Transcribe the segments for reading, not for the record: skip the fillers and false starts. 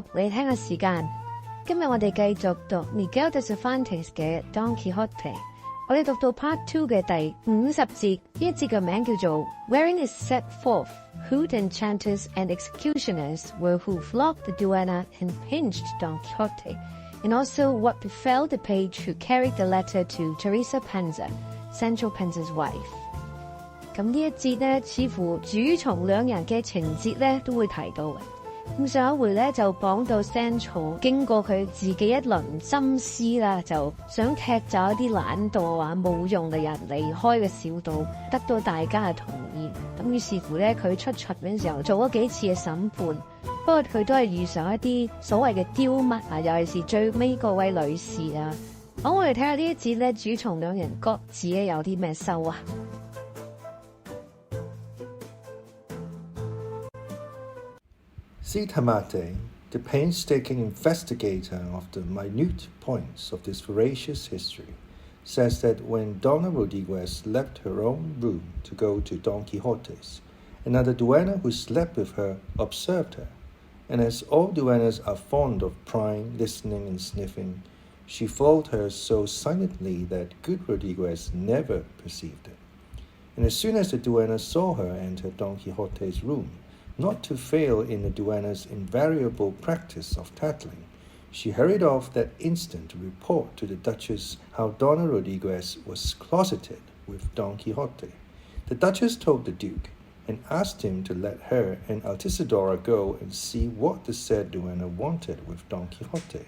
讀你聽嘅時間。今日我哋繼續讀 Miguel de Cervantes 嘅 Don Quixote。我哋讀到 Part 2嘅第50節，呢一節嘅名叫做 Wherein is set forth who the enchanters and executioners were who flogged the duenna and pinched Don Quixote, and also what befell the page who carried the letter to Teresa Panza, Sancho Panza's wife。咁呢一節呢，似乎主從兩人嘅情節呢都會提到嘅。咁上一回呢就講到 Sancho 經過佢自己一輪心思啦，就想踢走一啲懶惰啊冇用嘅人離開嘅小島，得到大家嘅同意。咁於是乎呢，佢出巡嘅時候做咗幾次嘅審判，不過佢都係遇上一啲所謂嘅刁物啊，尤其是最尾嗰位女士啊。好，我哋睇下呢一節呢，主從兩人各自呢有啲咩收啊。Tamate, the painstaking investigator of the minute points of this veracious history, says that when Donna Rodriguez left her own room to go to Don Quixote's, another duenna who slept with her observed her, and as all duennas are fond of prying, listening, and sniffing, she followed her so silently that good Rodriguez never perceived it. And as soon as the duenna saw her enter Don Quixote's room, not to fail in the duenna's invariable practice of tattling, she hurried off that instant to report to the Duchess how Donna Rodriguez was closeted with Don Quixote. The Duchess told the Duke, and asked him to let her and Altisidora go and see what the said duenna wanted with Don Quixote.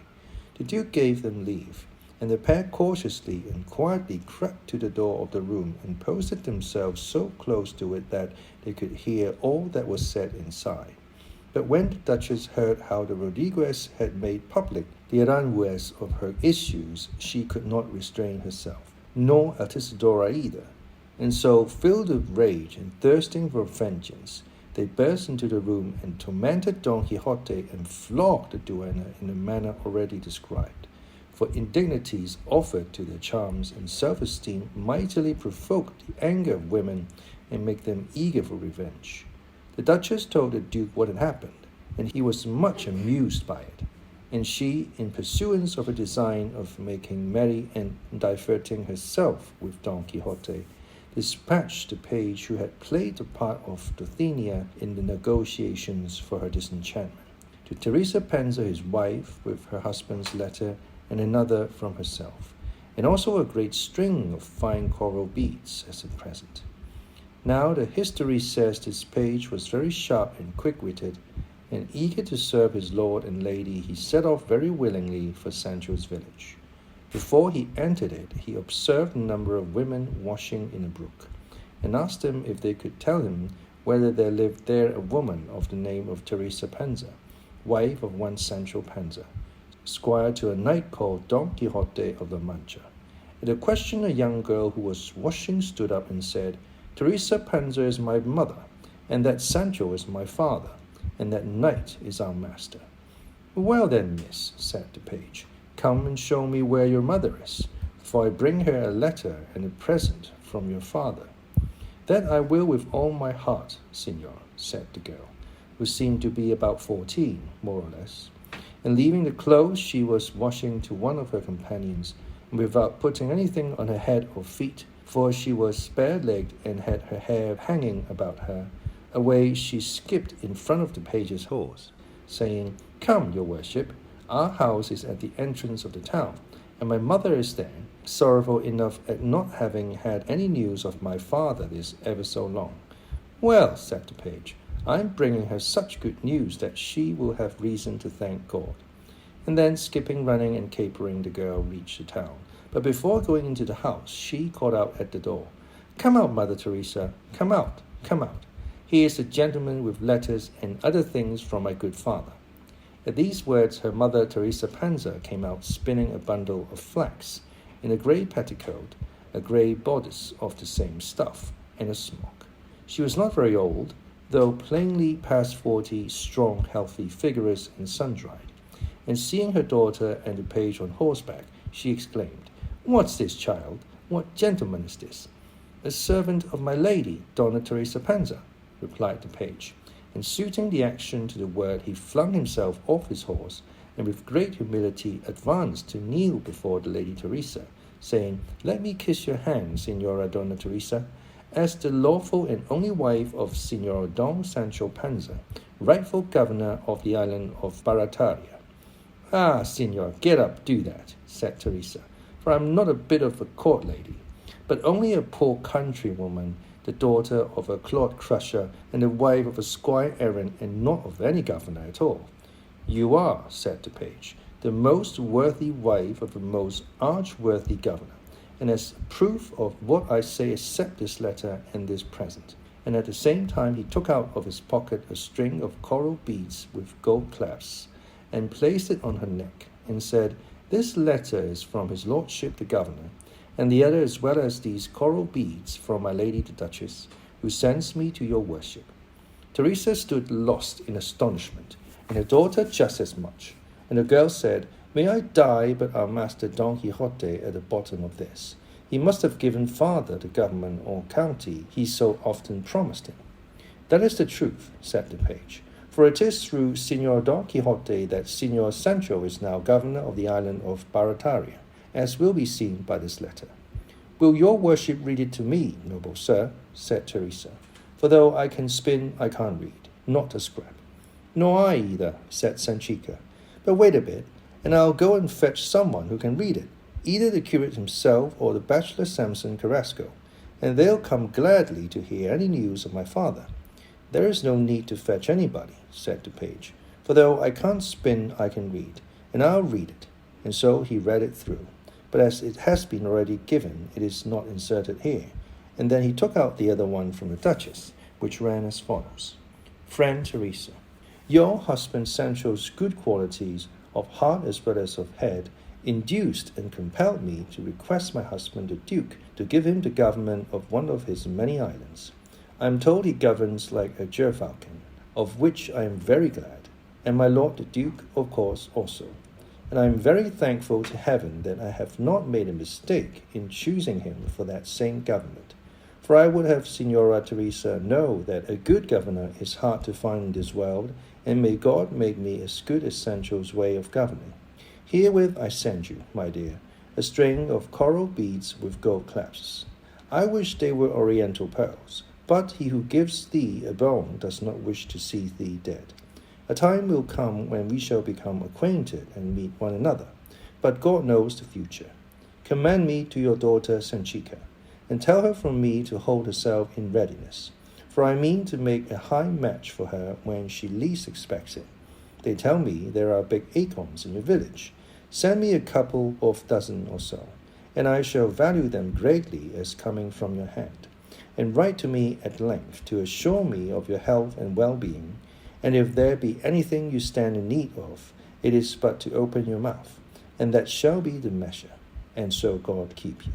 The Duke gave them leave, and the pair cautiously and quietly crept to the door of the room and posted themselves so close to it that they could hear all that was said inside. But when the Duchess heard how the Rodriguez had made public the Aranjuez of her issues, she could not restrain herself, nor Altisidora either, and so, filled with rage and thirsting for vengeance, they burst into the room and tormented Don Quixote and flogged the duenna in the manner already described. For indignities offered to their charms and self-esteem mightily provoke the anger of women and make them eager for revenge. The Duchess told the Duke what had happened, and he was much amused by it, and she, in pursuance of a design of making merry and diverting herself with Don Quixote, dispatched the page who had played the part of Dulcinea in the negotiations for her disenchantment, to Teresa Panza his wife with her husband's letter and another from herself, and also a great string of fine coral beads as a present. Now the history says this page was very sharp and quick-witted, and eager to serve his lord and lady, he set off very willingly for Sancho's village. Before he entered it, he observed a number of women washing in a brook, and asked them if they could tell him whether there lived there a woman of the name of Teresa Panza, wife of one Sancho Panza, squire to a knight called Don Quixote of La Mancha. At the question, a young girl who was washing stood up and said, Teresa Panza is my mother, and that Sancho is my father, and that knight is our master. Well then, miss, said the page, come and show me where your mother is, for I bring her a letter and a present from your father. That I will with all my heart, signor, said the girl, who seemed to be about 14, more or less. And leaving the clothes she was washing to one of her companions, and without putting anything on her head or feet, for she was bare-legged and had her hair hanging about her, away she skipped in front of the page's horse, saying, Come, your worship, our house is at the entrance of the town, and my mother is there, sorrowful enough at not having had any news of my father this ever so long. Well, said the page, I am bringing her such good news that she will have reason to thank God. And then, skipping, running, and capering, the girl reached the town. But before going into the house, she called out at the door, Come out, Mother Teresa, come out, come out. He is a gentleman with letters and other things from my good father. At these words, her mother, Teresa Panza, came out spinning a bundle of flax, in a grey petticoat, a grey bodice of the same stuff, and a smock. She was not very old, though plainly past 40, strong, healthy, vigorous, and sun-dried. And seeing her daughter and the page on horseback, she exclaimed, What's this, child? What gentleman is this? A servant of my lady, Donna Teresa Panza, replied the page, and suiting the action to the word, he flung himself off his horse, and with great humility advanced to kneel before the Lady Teresa, saying, "Let me kiss your hand, Signora Donna Teresa, as the lawful and only wife of Signor Don Sancho Panza, rightful governor of the island of Barataria." "Ah, Signor, get up, do that," said Teresa, "for I am not a bit of a court lady, but only a poor countrywoman, the daughter of a clod crusher and the wife of a squire errant, and not of any governor at all." "You are," said the page, "the most worthy wife of the most arch-worthy governor, and as proof of what I say, accept this letter and this present." And at the same time he took out of his pocket a string of coral beads with gold clasps, and placed it on her neck, and said, "This letter is from his lordship the governor, and the other, as well as these coral beads, from my lady the Duchess, who sends me to your worship." Teresa stood lost in astonishment, and her daughter just as much. And the girl said, "May I die but our master Don Quixote at the bottom of this. He must have given father the government or county he so often promised him." "That is the truth," said the page, "for it is through Signor Don Quixote that Signor Sancho is now governor of the island of Barataria, as will be seen by this letter." "Will your worship read it to me, noble sir?" said Teresa, "for though I can spin, I can't read, not a scrap." "Nor I either," said Sanchica. "But wait a bit, and I'll go and fetch someone who can read it, either the curate himself or the bachelor Samson Carrasco, and they'll come gladly to hear any news of my father." "There is no need to fetch anybody," said the page, "for though I can't spin, I can read, and I'll read it." And so he read it through, but as it has been already given, it is not inserted here. And then he took out the other one from the Duchess, which ran as follows: "Friend Teresa, your husband Sancho's good qualities of heart as well as of head induced and compelled me to request my husband the Duke to give him the government of one of his many islands. I am told he governs like a gerfalcon, of which I am very glad, and my lord the Duke, of course, also. And I am very thankful to heaven that I have not made a mistake in choosing him for that same government. For I would have Signora Teresa know that a good governor is hard to find in this world, and may God make me as good as Sancho's way of governing. Herewith I send you, my dear, a string of coral beads with gold clasps. I wish they were oriental pearls, but he who gives thee a bone does not wish to see thee dead. A time will come when we shall become acquainted and meet one another, but God knows the future. Commend me to your daughter Sanchica, and tell her from me to hold herself in readiness, for I mean to make a high match for her when she least expects it. They tell me there are big acorns in your village. Send me a couple of dozen or so, and I shall value them greatly as coming from your hand. And write to me at length to assure me of your health and well-being, and if there be anything you stand in need of, it is but to open your mouth, and that shall be the measure, and so God keep you.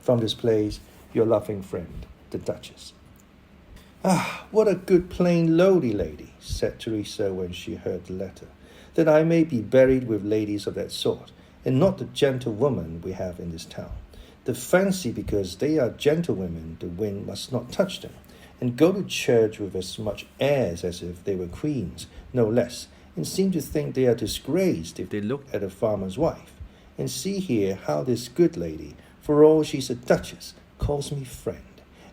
From this place, your loving friend, the Duchess. "Ah, what a good plain lowly lady," said Teresa when she heard the letter, "that I may be buried with ladies of that sort, and not the gentlewomen we have in this town. The fancy because they are gentlewomen, the wind must not touch them, and go to church with as much airs as if they were queens, no less, and seem to think they are disgraced if they look at a farmer's wife. And see here how this good lady, for all she's a duchess, calls me friend,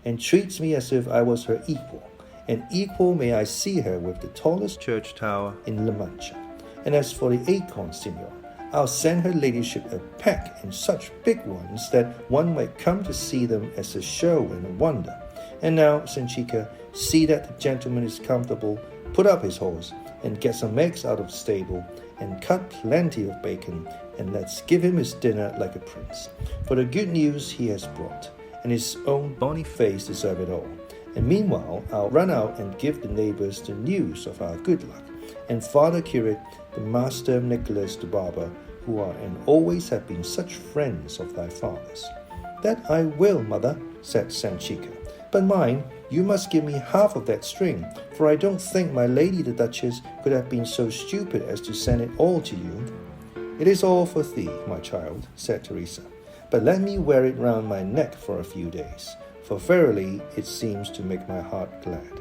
and treats me as if I was her equal, and equal may I see her with the tallest church tower in La Mancha. And as for the acorns, Signor, I'll send her ladyship a peck, and such big ones that one might come to see them as a show and a wonder. And now, Sanchica, see that the gentleman is comfortable, put up his horse, and get some eggs out of the stable, and cut plenty of bacon, and let's give him his dinner like a prince. For the good news he has brought, and his own bonny face deserve it all. And meanwhile, I'll run out and give the neighbors the news of our good luck, and Father Curate, the Master Nicholas the Barber, who are and always have been such friends of thy father's." "That I will, mother," said Sanchica. "But mind, you must give me half of that string, for I don't think my lady the Duchess could have been so stupid as to send it all to you." "It is all for thee, my child," said Teresa, "but let me wear it round my neck for a few days, for verily it seems to make my heart glad."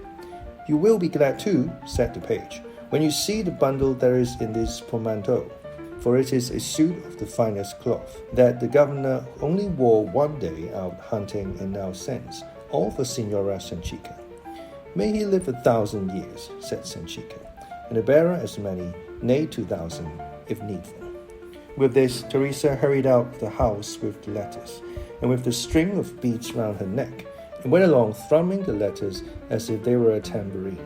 You will be glad too, said the page, when you see the bundle there is in this portmanteau, for it is a suit of the finest cloth, that the governor only wore one day out hunting and now sends, all for Signora Sanchica. May he live 1,000 years, said Sanchica, and the bearer as many, nay 2,000, if needful. With this, Teresa hurried out of the house with the letters, and with the string of beads round her neck, and went along thrumming the letters as if they were a tambourine.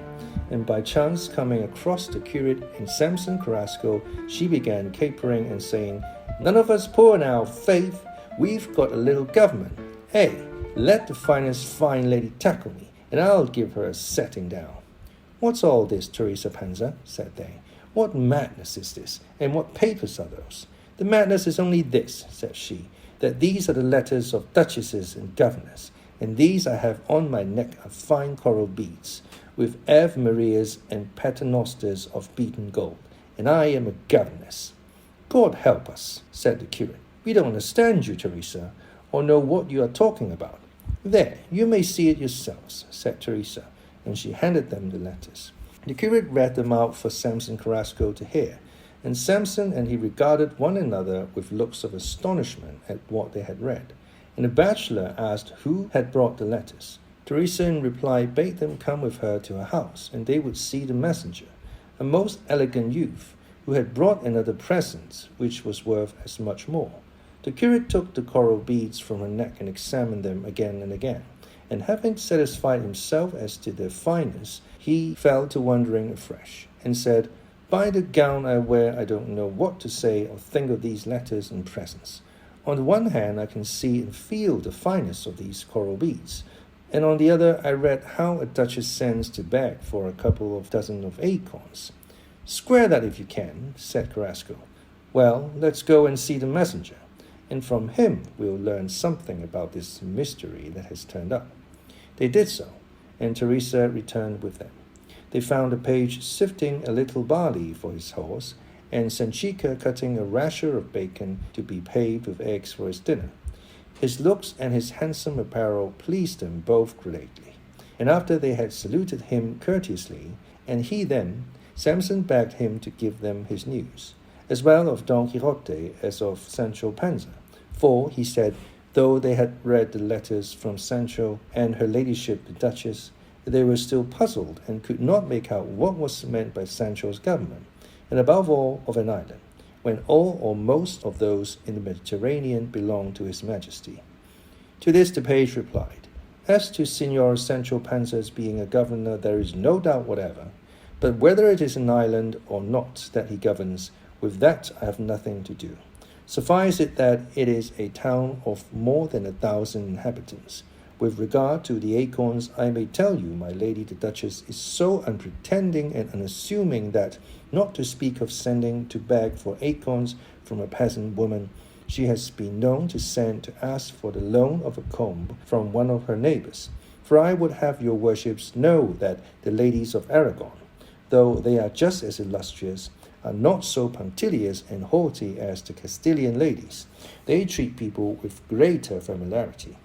And by chance coming across the curate and Samson Carrasco, she began capering and saying, "None of us poor now, faith, we've got a little government. Hey, let the finest fine lady tackle me, and I'll give her a setting down." "What's all this, Teresa Panza?" said they. "What madness is this, and what papers are those?" "The madness is only this," said she, "that these are the letters of duchesses and governors, and these I have on my neck are fine coral beads, with Ave Marias and paternosters of beaten gold, and I am a governess." "God help us," said the curate. "We don't understand you, Teresa, or know what you are talking about." "There, you may see it yourselves," said Teresa, and she handed them the letters. The curate read them out for Samson Carrasco to hear, and Samson and he regarded one another with looks of astonishment at what they had read, and the bachelor asked who had brought the letters. Teresa in reply bade them come with her to her house, and they would see the messenger, a most elegant youth, who had brought another present, which was worth as much more. The curate took the coral beads from her neck and examined them again and again, and having satisfied himself as to their fineness, he fell to wondering afresh, and said, "By the gown I wear, I don't know what to say or think of these letters and presents. On the one hand, I can see and feel the fineness of these coral beads, and on the other, I read how a duchess sends to beg for a couple of dozen of acorns." "Square that if you can," said Carrasco. "Well, let's go and see the messenger, and from him we'll learn something about this mystery that has turned up." They did so, and Teresa returned with them. They found the page sifting a little barley for his horse, and Sanchica cutting a rasher of bacon to be paved with eggs for his dinner. His looks and his handsome apparel pleased them both greatly, and after they had saluted him courteously, and he then, Samson begged him to give them his news, as well of Don Quixote as of Sancho Panza, for, he said, though they had read the letters from Sancho and her ladyship the Duchess, they were still puzzled and could not make out what was meant by Sancho's government, and above all of an island, when all or most of those in the Mediterranean belonged to his majesty. To this the page replied, "As to Signor Sancho Panza's being a governor, there is no doubt whatever, but whether it is an island or not that he governs, with that I have nothing to do. Suffice it that it is a town of more than 1,000 inhabitants. With regard to the acorns, I may tell you my lady the Duchess is so unpretending and unassuming that, not to speak of sending to beg for acorns from a peasant woman, she has been known to send to ask for the loan of a comb from one of her neighbors. For I would have your worships know that the ladies of Aragon, though they are just as illustrious, are not so punctilious and haughty as the Castilian ladies. They treat people with greater familiarity."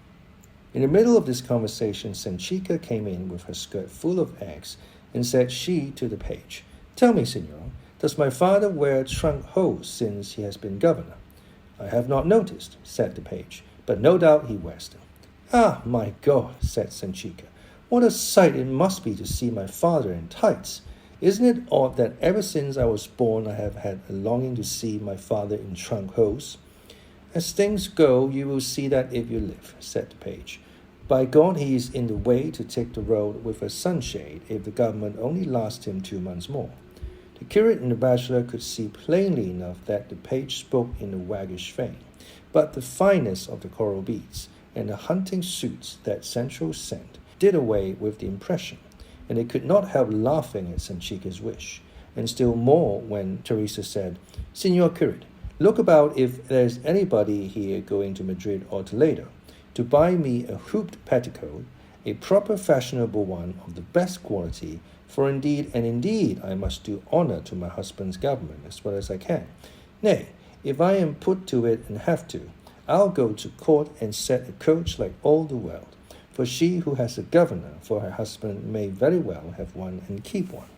In the middle of this conversation, Sanchica came in with her skirt full of eggs, and said she to the page, "Tell me, Signor, does my father wear trunk hose since he has been governor?" "I have not noticed," said the page, "but no doubt he wears them." "Ah, my God," said Sanchica, "what a sight it must be to see my father in tights! Isn't it odd that ever since I was born I have had a longing to see my father in trunk hose?" "As things go, you will see that if you live," said the page. "By God, he is in the way to take the road with a sunshade if the government only lasts him 2 months more." The curate and the bachelor could see plainly enough that the page spoke in a waggish vein, but the fineness of the coral beads and the hunting suits that Sancho sent did away with the impression, and they could not help laughing at Sanchica's wish, and still more when Teresa said, "Signor Curate, look about if there is anybody here going to Madrid or Toledo, to buy me a hooped petticoat, a proper fashionable one of the best quality, for indeed and indeed I must do honour to my husband's government as well as I can. Nay, if I am put to it and have to, I'll go to court and set a coach like all the world. for she who has a governor for her husband may very well have one and keep one.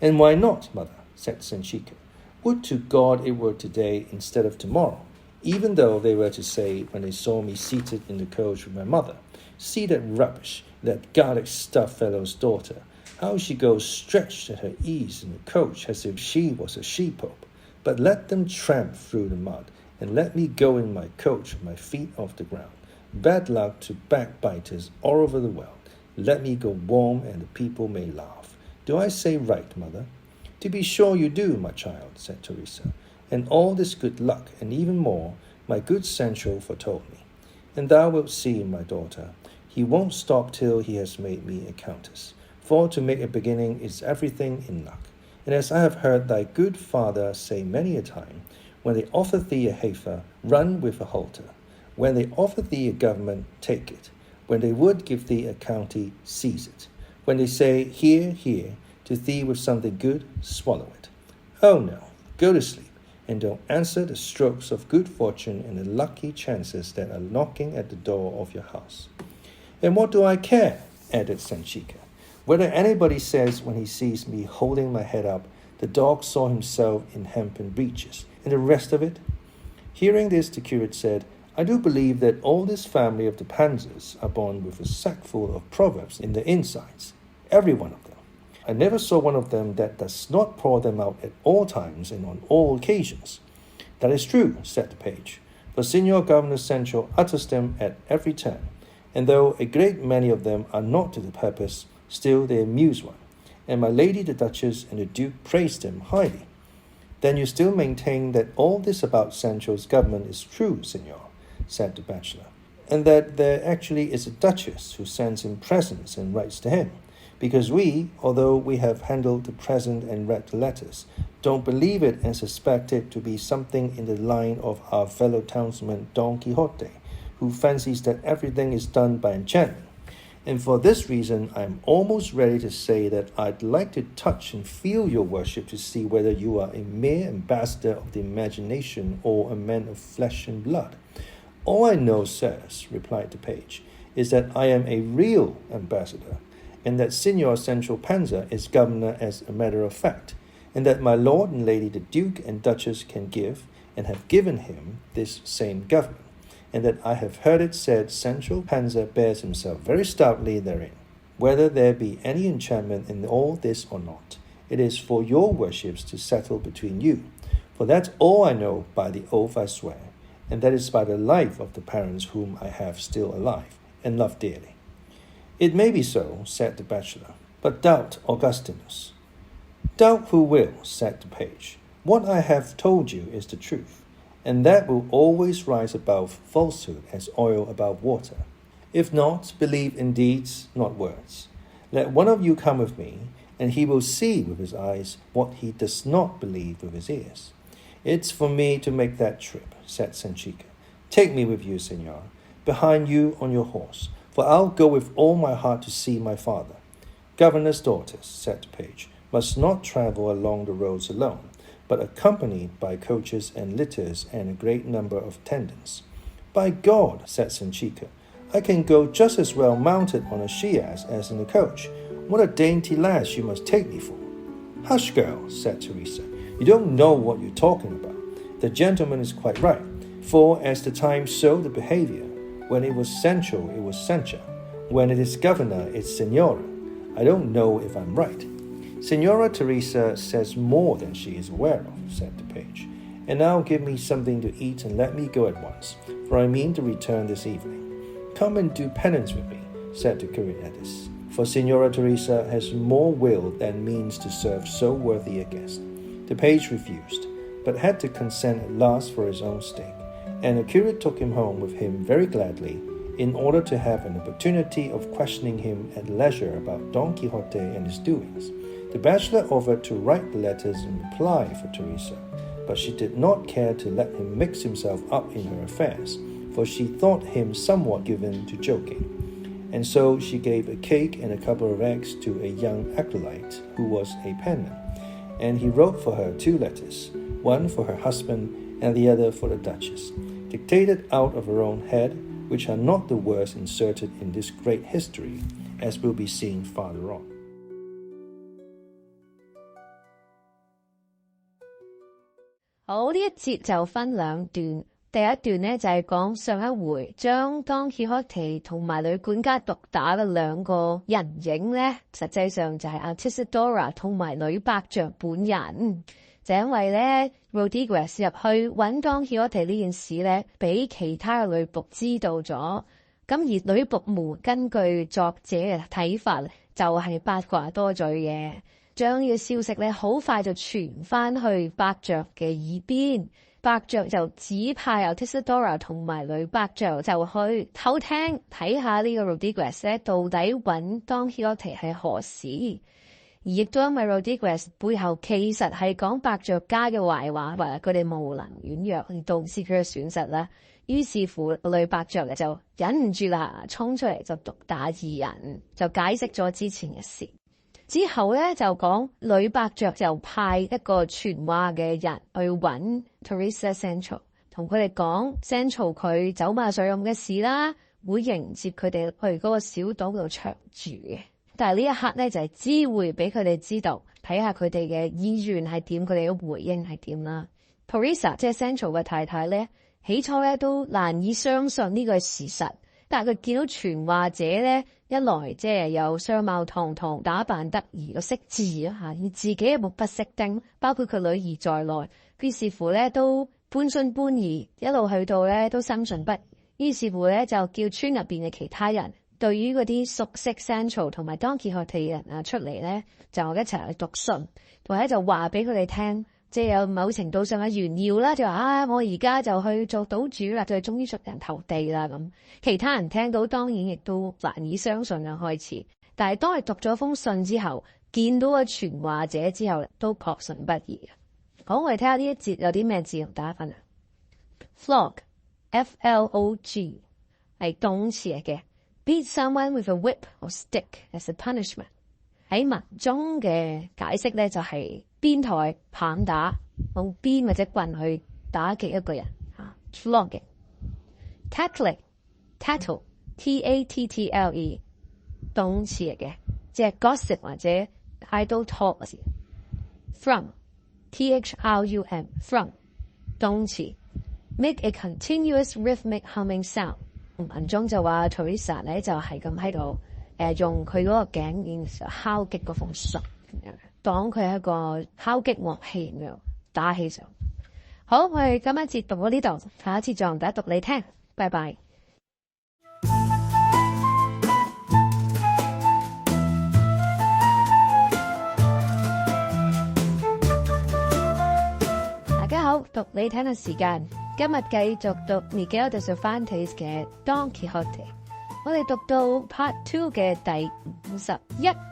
And why not, mother? Said Sanchica. Would to God it were today instead of tomorrow, even though they were to say, when they saw me seated in the coach with my mother, see that rubbish, that garlic-stuffed fellow's daughter, how she goes stretched at her ease in the coach as if she was a she-pope. But let them tramp through the mud, and let me go in my coach with my feet off the ground. Bad luck to backbiters all over the world. Let me go warm, and the people may laugh. Do I say right, mother? To be sure you do, my child, said Teresa. And all this good luck, and even more, my good Sancho foretold me. And thou wilt see, my daughter, he won't stop till he has made me a countess. For to make a beginning is everything in luck. And as I have heard thy good father say many a time, when they offer thee a heifer, run with a halter. When they offer thee a government, take it. When they would give thee a county, seize it. When they say, here, here, to thee with something good, swallow it. Oh no, go to sleep, and don't answer the strokes of good fortune and the lucky chances that are knocking at the door of your house. And what do I care, added Sanchica, whether anybody says when he sees me holding my head up, the dog saw himself in hempen breeches, and the rest of it? Hearing this, the curate said, I do believe that all this family of the Panzers are born with a sackful of proverbs in their insides, every one of them. I never saw one of them that does not pour them out at all times and on all occasions. That is true, said the page, for Signor Governor Sancho utters them at every turn, and though a great many of them are not to the purpose, still they amuse one, and my lady the Duchess and the Duke praise them highly. Then you still maintain that all this about Sancho's government is true, Signor, said the bachelor, and that there actually is a duchess who sends him presents and writes to him, because we, although we have handled the present and read the letters, don't believe it and suspect it to be something in the line of our fellow townsman Don Quixote, who fancies that everything is done by enchantment. And for this reason, I am almost ready to say that I'd like to touch and feel your worship to see whether you are a mere ambassador of the imagination or a man of flesh and blood. All I know, sirs, replied the page, is that I am a real ambassador, and that Signor Sancho Panza is governor as a matter of fact, and that my lord and lady the Duke and Duchess can give, and have given him, this same government, and that I have heard it said Sancho Panza bears himself very stoutly therein. Whether there be any enchantment in all this or not, it is for your worships to settle between you, for that's all I know by the oath I swear, and that is by the life of the parents whom I have still alive, and love dearly. It may be so, said the bachelor, but doubt Augustinus. Doubt who will, said the page. What I have told you is the truth, and that will always rise above falsehood as oil above water. If not, believe in deeds, not words. Let one of you come with me, and he will see with his eyes what he does not believe with his ears. It's for me to make that trip, said Sanchica. Take me with you, Senor, behind you on your horse, for I'll go with all my heart to see my father. Governor's daughters, said the page, must not travel along the roads alone, but accompanied by coaches and litters and a great number of attendants. By God, said Sanchica, I can go just as well mounted on a she-ass as in a coach. What a dainty lass you must take me for. Hush, girl, said Teresa. You don't know what you're talking about. The gentleman is quite right, for as the times show the behavior, when it was Sancho, it was Sancha. When it is governor, it's Senora. I don't know if I'm right. Senora Teresa says more than she is aware of, said the page. And now give me something to eat and let me go at once, for I mean to return this evening. Come and do penance with me, said the curate at this, for Senora Teresa has more will than means to serve so worthy a guest. The page refused, but had to consent at last for his own sake, and the curate took him home with him very gladly, in order to have an opportunity of questioning him at leisure about Don Quixote and his doings. The bachelor offered to write the letters in reply for Teresa, but she did not care to let him mix himself up in her affairs, for she thought him somewhat given to joking. And so she gave a cake and a couple of eggs to a young acolyte who was a penman, and he wrote for her 2 letters, one for her husband and the other for the Duchess, dictated out of her own head, which are not the words inserted in this great history, as will be seen farther on. 好，呢一節就分兩段。第一段呢，就係講上一回將當揭開提同埋女管家毒打嘅兩個人影呢，實際上就係 Altisidora 同埋女伯爵本人。就因為呢 Rodriguez 入去揾當揭開提呢件事呢，俾其他嘅女僕知道咗。咁而女僕們根據作者嘅睇法，就係八卦多嘴嘅，將呢個消息呢，好快就傳翻去伯爵嘅耳邊。伯爵就指派 Altisidora 同埋女伯爵就去偷聽睇下呢個 Rodriguez 咧到底揾當揭開提係何事，而亦都因為 Rodriguez 背後其實係講伯爵家嘅壞話，話佢哋無能軟弱，而導致佢嘅損失啦。於是乎女伯爵就忍唔住啦，衝出嚟就毒打二人，就解釋咗之前嘅事。之後咧就講女伯爵就派一個傳話嘅人去揾 Teresa Central， 同佢哋講 Central 佢走馬上任嘅事啦，會迎接佢哋去嗰個小島度長住嘅。但係呢一刻咧就係知會俾佢哋知道，睇下佢哋嘅意願係點，佢哋嘅回應係點啦。Teresa 即係 Central 嘅太太咧，起初咧都難以相信呢個係事實。但係佢見到傳話者咧，一來即係有相貌堂堂、打扮得宜又識字啊嚇，而自己嘅目不識丁，包括佢女兒在內，於是乎咧都半信半疑，一路去到咧都深信不疑。於是乎咧就叫村入邊嘅其他人，對於嗰啲熟悉 Central 同埋當揭開提嘅人啊出嚟咧，就一齊去讀信，或者就話俾佢哋聽。即係有某程度上嘅炫耀啦，就話我而家就去做島主啦，就終於出人頭地啦咁。其他人聽到當然亦都難以相信啊開始，但係當佢讀咗封信之後，見到個傳話者之後，都確信不疑。好，我哋睇下呢一節有啲咩字同大家分享。Flog F-L-O-G 係動詞嚟嘅 ，beat someone with a whip or stick as a punishment。喺文中嘅解釋咧就係鞭台棒打，用鞭或者棍去打擊一個人嚇 ，flogging。Tattling tattle T-A-T-T-L-E 動詞嚟嘅，即係 gossip 或者 idle talk 嘅事。Thrum T-H-R-U-M thrum 動詞 make a continuous rhythmic humming sound。文中就話 Teresa 咧就係咁喺度。用佢嗰個頸然時候敲擊嗰封信，當佢係一個敲擊樂器咁樣打起上。好，我哋今一節讀到呢度，下一節再同大家讀你聽，拜拜。大家好，讀你聽嘅時間，今日繼續讀 Miguel de Cervantes 嘅 Don Quixote。我哋讀到 Part 2嘅第51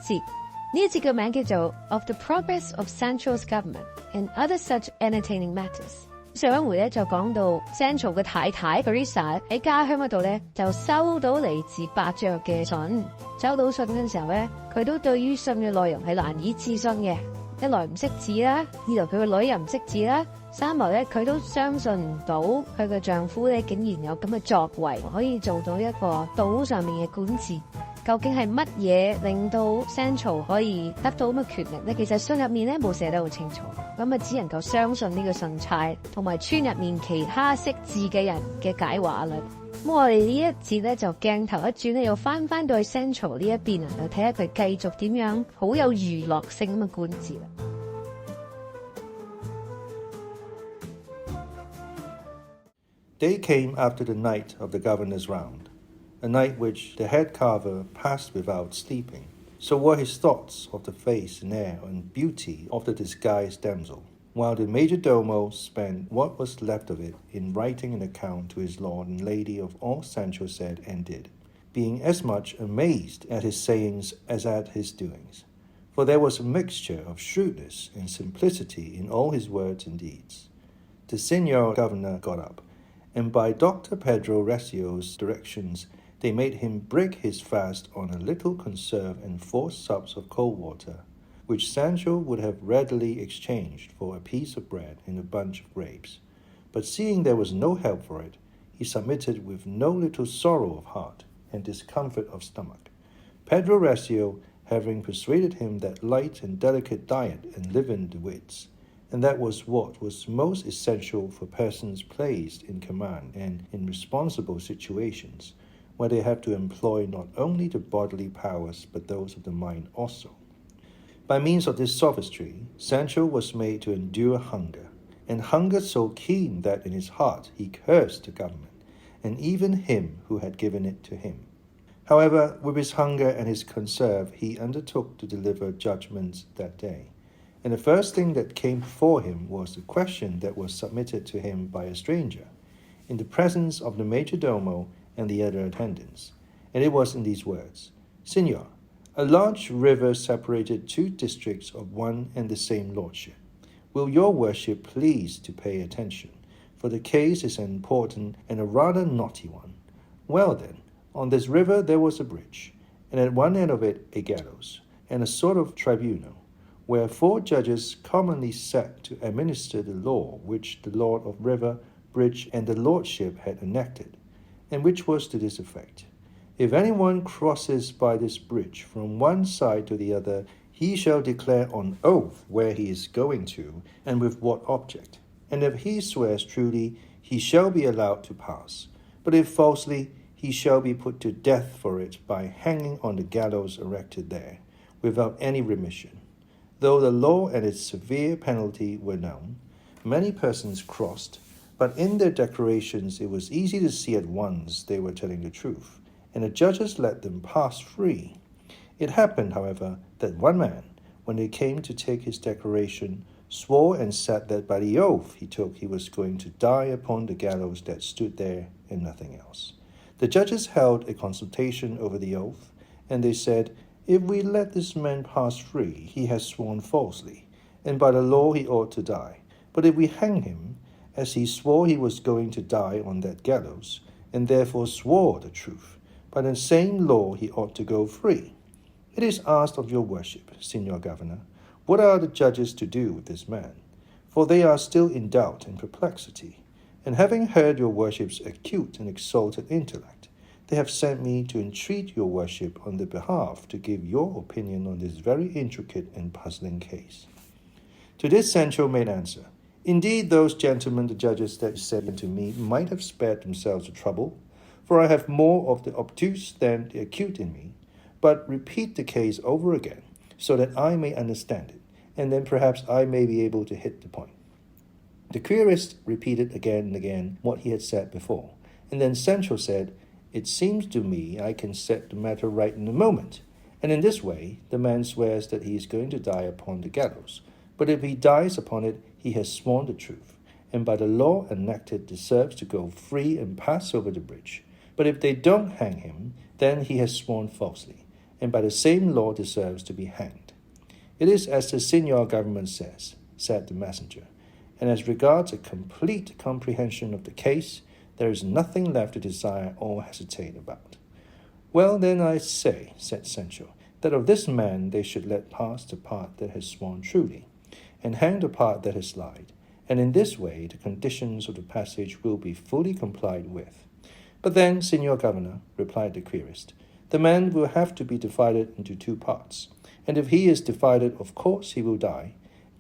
節，呢一節嘅名叫做 Of the Progress of Central's Government and Other Such Entertaining Matters。上一回咧就講到 Central 嘅太太 Teresa 喺家鄉嗰度咧就收到嚟自伯爵嘅信，收到信嘅時候咧，佢都對於信嘅內容係難以置信嘅。一來唔識字啦，二來佢個女又唔識字啦，三來咧佢都相信唔到佢嘅丈夫咧竟然有咁嘅作為，可以做到一個島上面嘅管治。究竟係乜嘢令到 Central 可以得到咁嘅權力咧？其實信入面咧冇寫得好清楚，咁啊只能夠相信呢個信差同埋村入面其他識字嘅人嘅解話啦。咁我哋呢一節咧就鏡頭一轉咧，又翻到去 Central 呢一邊啊，就睇下佢繼續點樣好有娛樂性咁嘅管治啦。Day came after the night of the governor's round, a night which the head carver passed without sleeping. So were his thoughts of the face and air and beauty of the disguised damsel, while the majordomo spent what was left of it in writing an account to his lord and lady of all Sancho said and did, being as much amazed at his sayings as at his doings. For there was a mixture of shrewdness and simplicity in all his words and deeds. The senior governor got up, and by Dr. Pedro Recio's directions they made him break his fast on a little conserve and 4 sups of cold water, which Sancho would have readily exchanged for a piece of bread and a bunch of grapes. But seeing there was no help for it, he submitted with no little sorrow of heart and discomfort of stomach. Pedro Recio having persuaded him that light and delicate diet enlivened the wits, and that was what was most essential for persons placed in command and in responsible situations, where they have to employ not only the bodily powers but those of the mind also. By means of this sophistry, Sancho was made to endure hunger, and hunger so keen that in his heart he cursed the government, and even him who had given it to him. However, with his hunger and his conserve, he undertook to deliver judgments that day. And the first thing that came before him was the question that was submitted to him by a stranger, in the presence of the major domo and the other attendants. And it was in these words: Signor, a large river separated two districts of one and the same lordship. Will your worship please to pay attention, for the case is an important and a rather knotty one. Well then, on this river there was a bridge, and at one end of it a gallows, and a sort of tribunal, where 4 judges commonly sat to administer the law which the lord of river, bridge, and the lordship had enacted, and which was to this effect: if anyone crosses by this bridge from one side to the other, he shall declare on oath where he is going to, and with what object. And if he swears truly, he shall be allowed to pass. But if falsely, he shall be put to death for it by hanging on the gallows erected there, without any remission. Though the law and its severe penalty were known, many persons crossed, but in their declarations it was easy to see at once they were telling the truth, and the judges let them pass free. It happened, however, that one man, when he came to take his declaration, swore and said that by the oath he took he was going to die upon the gallows that stood there and nothing else. The judges held a consultation over the oath, and they said, if we let this man pass free, he has sworn falsely, and by the law he ought to die. But if we hang him, as he swore he was going to die on that gallows, and therefore swore the truth, by the same law he ought to go free. It is asked of your worship, Signor Governor, what are the judges to do with this man? For they are still in doubt and perplexity, and having heard your worship's acute and exalted intellect, they have sent me to entreat your worship on their behalf to give your opinion on this very intricate and puzzling case. To this Sancho made answer, indeed those gentlemen the judges that said unto me might have spared themselves the trouble, for I have more of the obtuse than the acute in me, but repeat the case over again, so that I may understand it, and then perhaps I may be able to hit the point. The querist repeated again and again what he had said before, and then Sancho said, it seems to me I can set the matter right in a moment, and in this way the man swears that he is going to die upon the gallows, but if he dies upon it, he has sworn the truth, and by the law enacted deserves to go free and pass over the bridge. But if they don't hang him, then he has sworn falsely, and by the same law deserves to be hanged. It is as the Signor Government says, said the messenger, and as regards a complete comprehension of the case, there is nothing left to desire or hesitate about. Well, then I say, said Sancho, that of this man they should let pass the part that has sworn truly, and hang the part that has lied, and in this way the conditions of the passage will be fully complied with. But then, Signor Governor, replied the querist, the man will have to be divided into 2 parts, and if he is divided, of course he will die,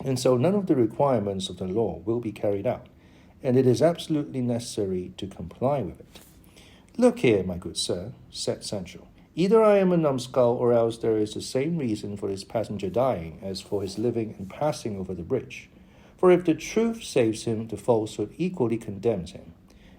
and so none of the requirements of the law will be carried out, and it is absolutely necessary to comply with it. Look here, my good sir, said Sancho, either I am a numbskull, or else there is the same reason for this passenger dying as for his living and passing over the bridge. For if the truth saves him, the falsehood equally condemns him.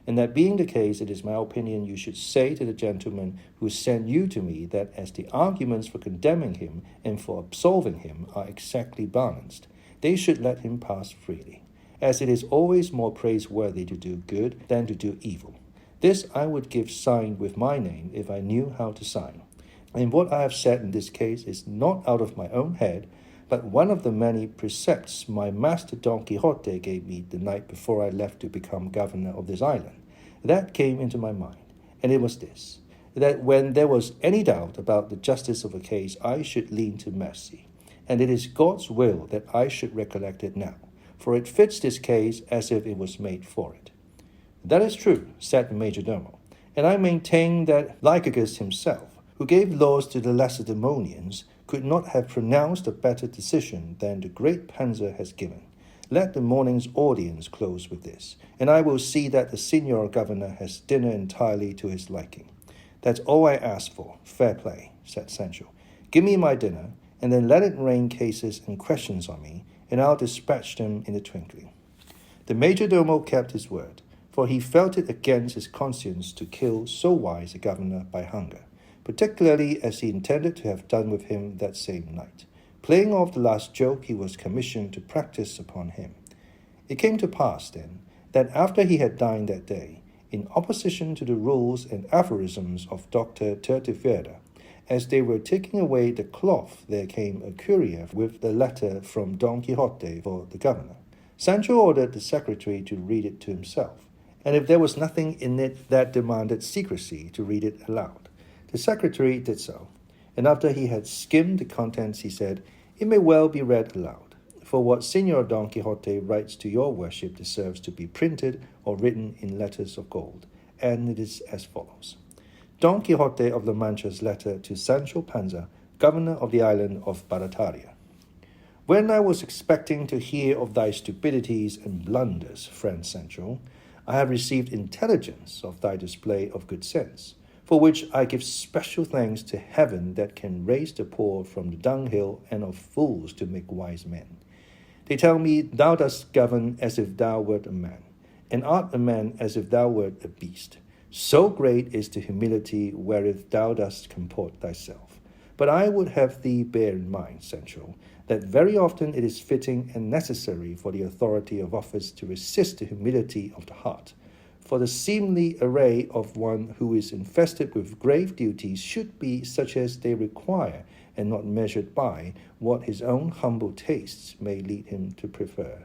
And that being the case, it is my opinion you should say to the gentleman who sent you to me that as the arguments for condemning him and for absolving him are exactly balanced, they should let him pass freely, as it is always more praiseworthy to do good than to do evil. This I would give signed with my name if I knew how to sign. And what I have said in this case is not out of my own head, but one of the many precepts my master Don Quixote gave me the night before I left to become governor of this island. That came into my mind, and it was this, that when there was any doubt about the justice of a case, I should lean to mercy, and it is God's will that I should recollect it now, for it fits this case as if it was made for it. That is true, said the majordomo, and I maintain that Lycurgus himself, who gave laws to the Lacedaemonians, could not have pronounced a better decision than the great Panzer has given. Let the morning's audience close with this, and I will see that the senior governor has dinner entirely to his liking. That's all I ask for, fair play, said Sancho. Give me my dinner, and then let it rain cases and questions on me, and I'll dispatch them in a twinkling. The majordomo kept his word, for he felt it against his conscience to kill so wise a governor by hunger, particularly as he intended to have done with him that same night, playing off the last joke he was commissioned to practice upon him. It came to pass, then, that after he had dined that day, in opposition to the rules and aphorisms of Dr. Tertiviera, as they were taking away the cloth, there came a courier with the letter from Don Quixote for the governor. Sancho ordered the secretary to read it to himself, and if there was nothing in it that demanded secrecy, to read it aloud. The secretary did so, and after he had skimmed the contents, he said, "It may well be read aloud, for what Señor Don Quixote writes to your worship deserves to be printed or written in letters of gold, and it is as follows. Don Quixote of La Mancha's letter to Sancho Panza, governor of the island of Barataria. When I was expecting to hear of thy stupidities and blunders, friend Sancho, I have received intelligence of thy display of good sense, for which I give special thanks to heaven that can raise the poor from the dunghill and of fools to make wise men. They tell me thou dost govern as if thou wert a man, and art a man as if thou wert a beast. So great is the humility wherewith thou dost comport thyself. But I would have thee bear in mind, Sancho, that very often it is fitting and necessary for the authority of office to resist the humility of the heart. For the seemly array of one who is invested with grave duties should be such as they require, and not measured by what his own humble tastes may lead him to prefer.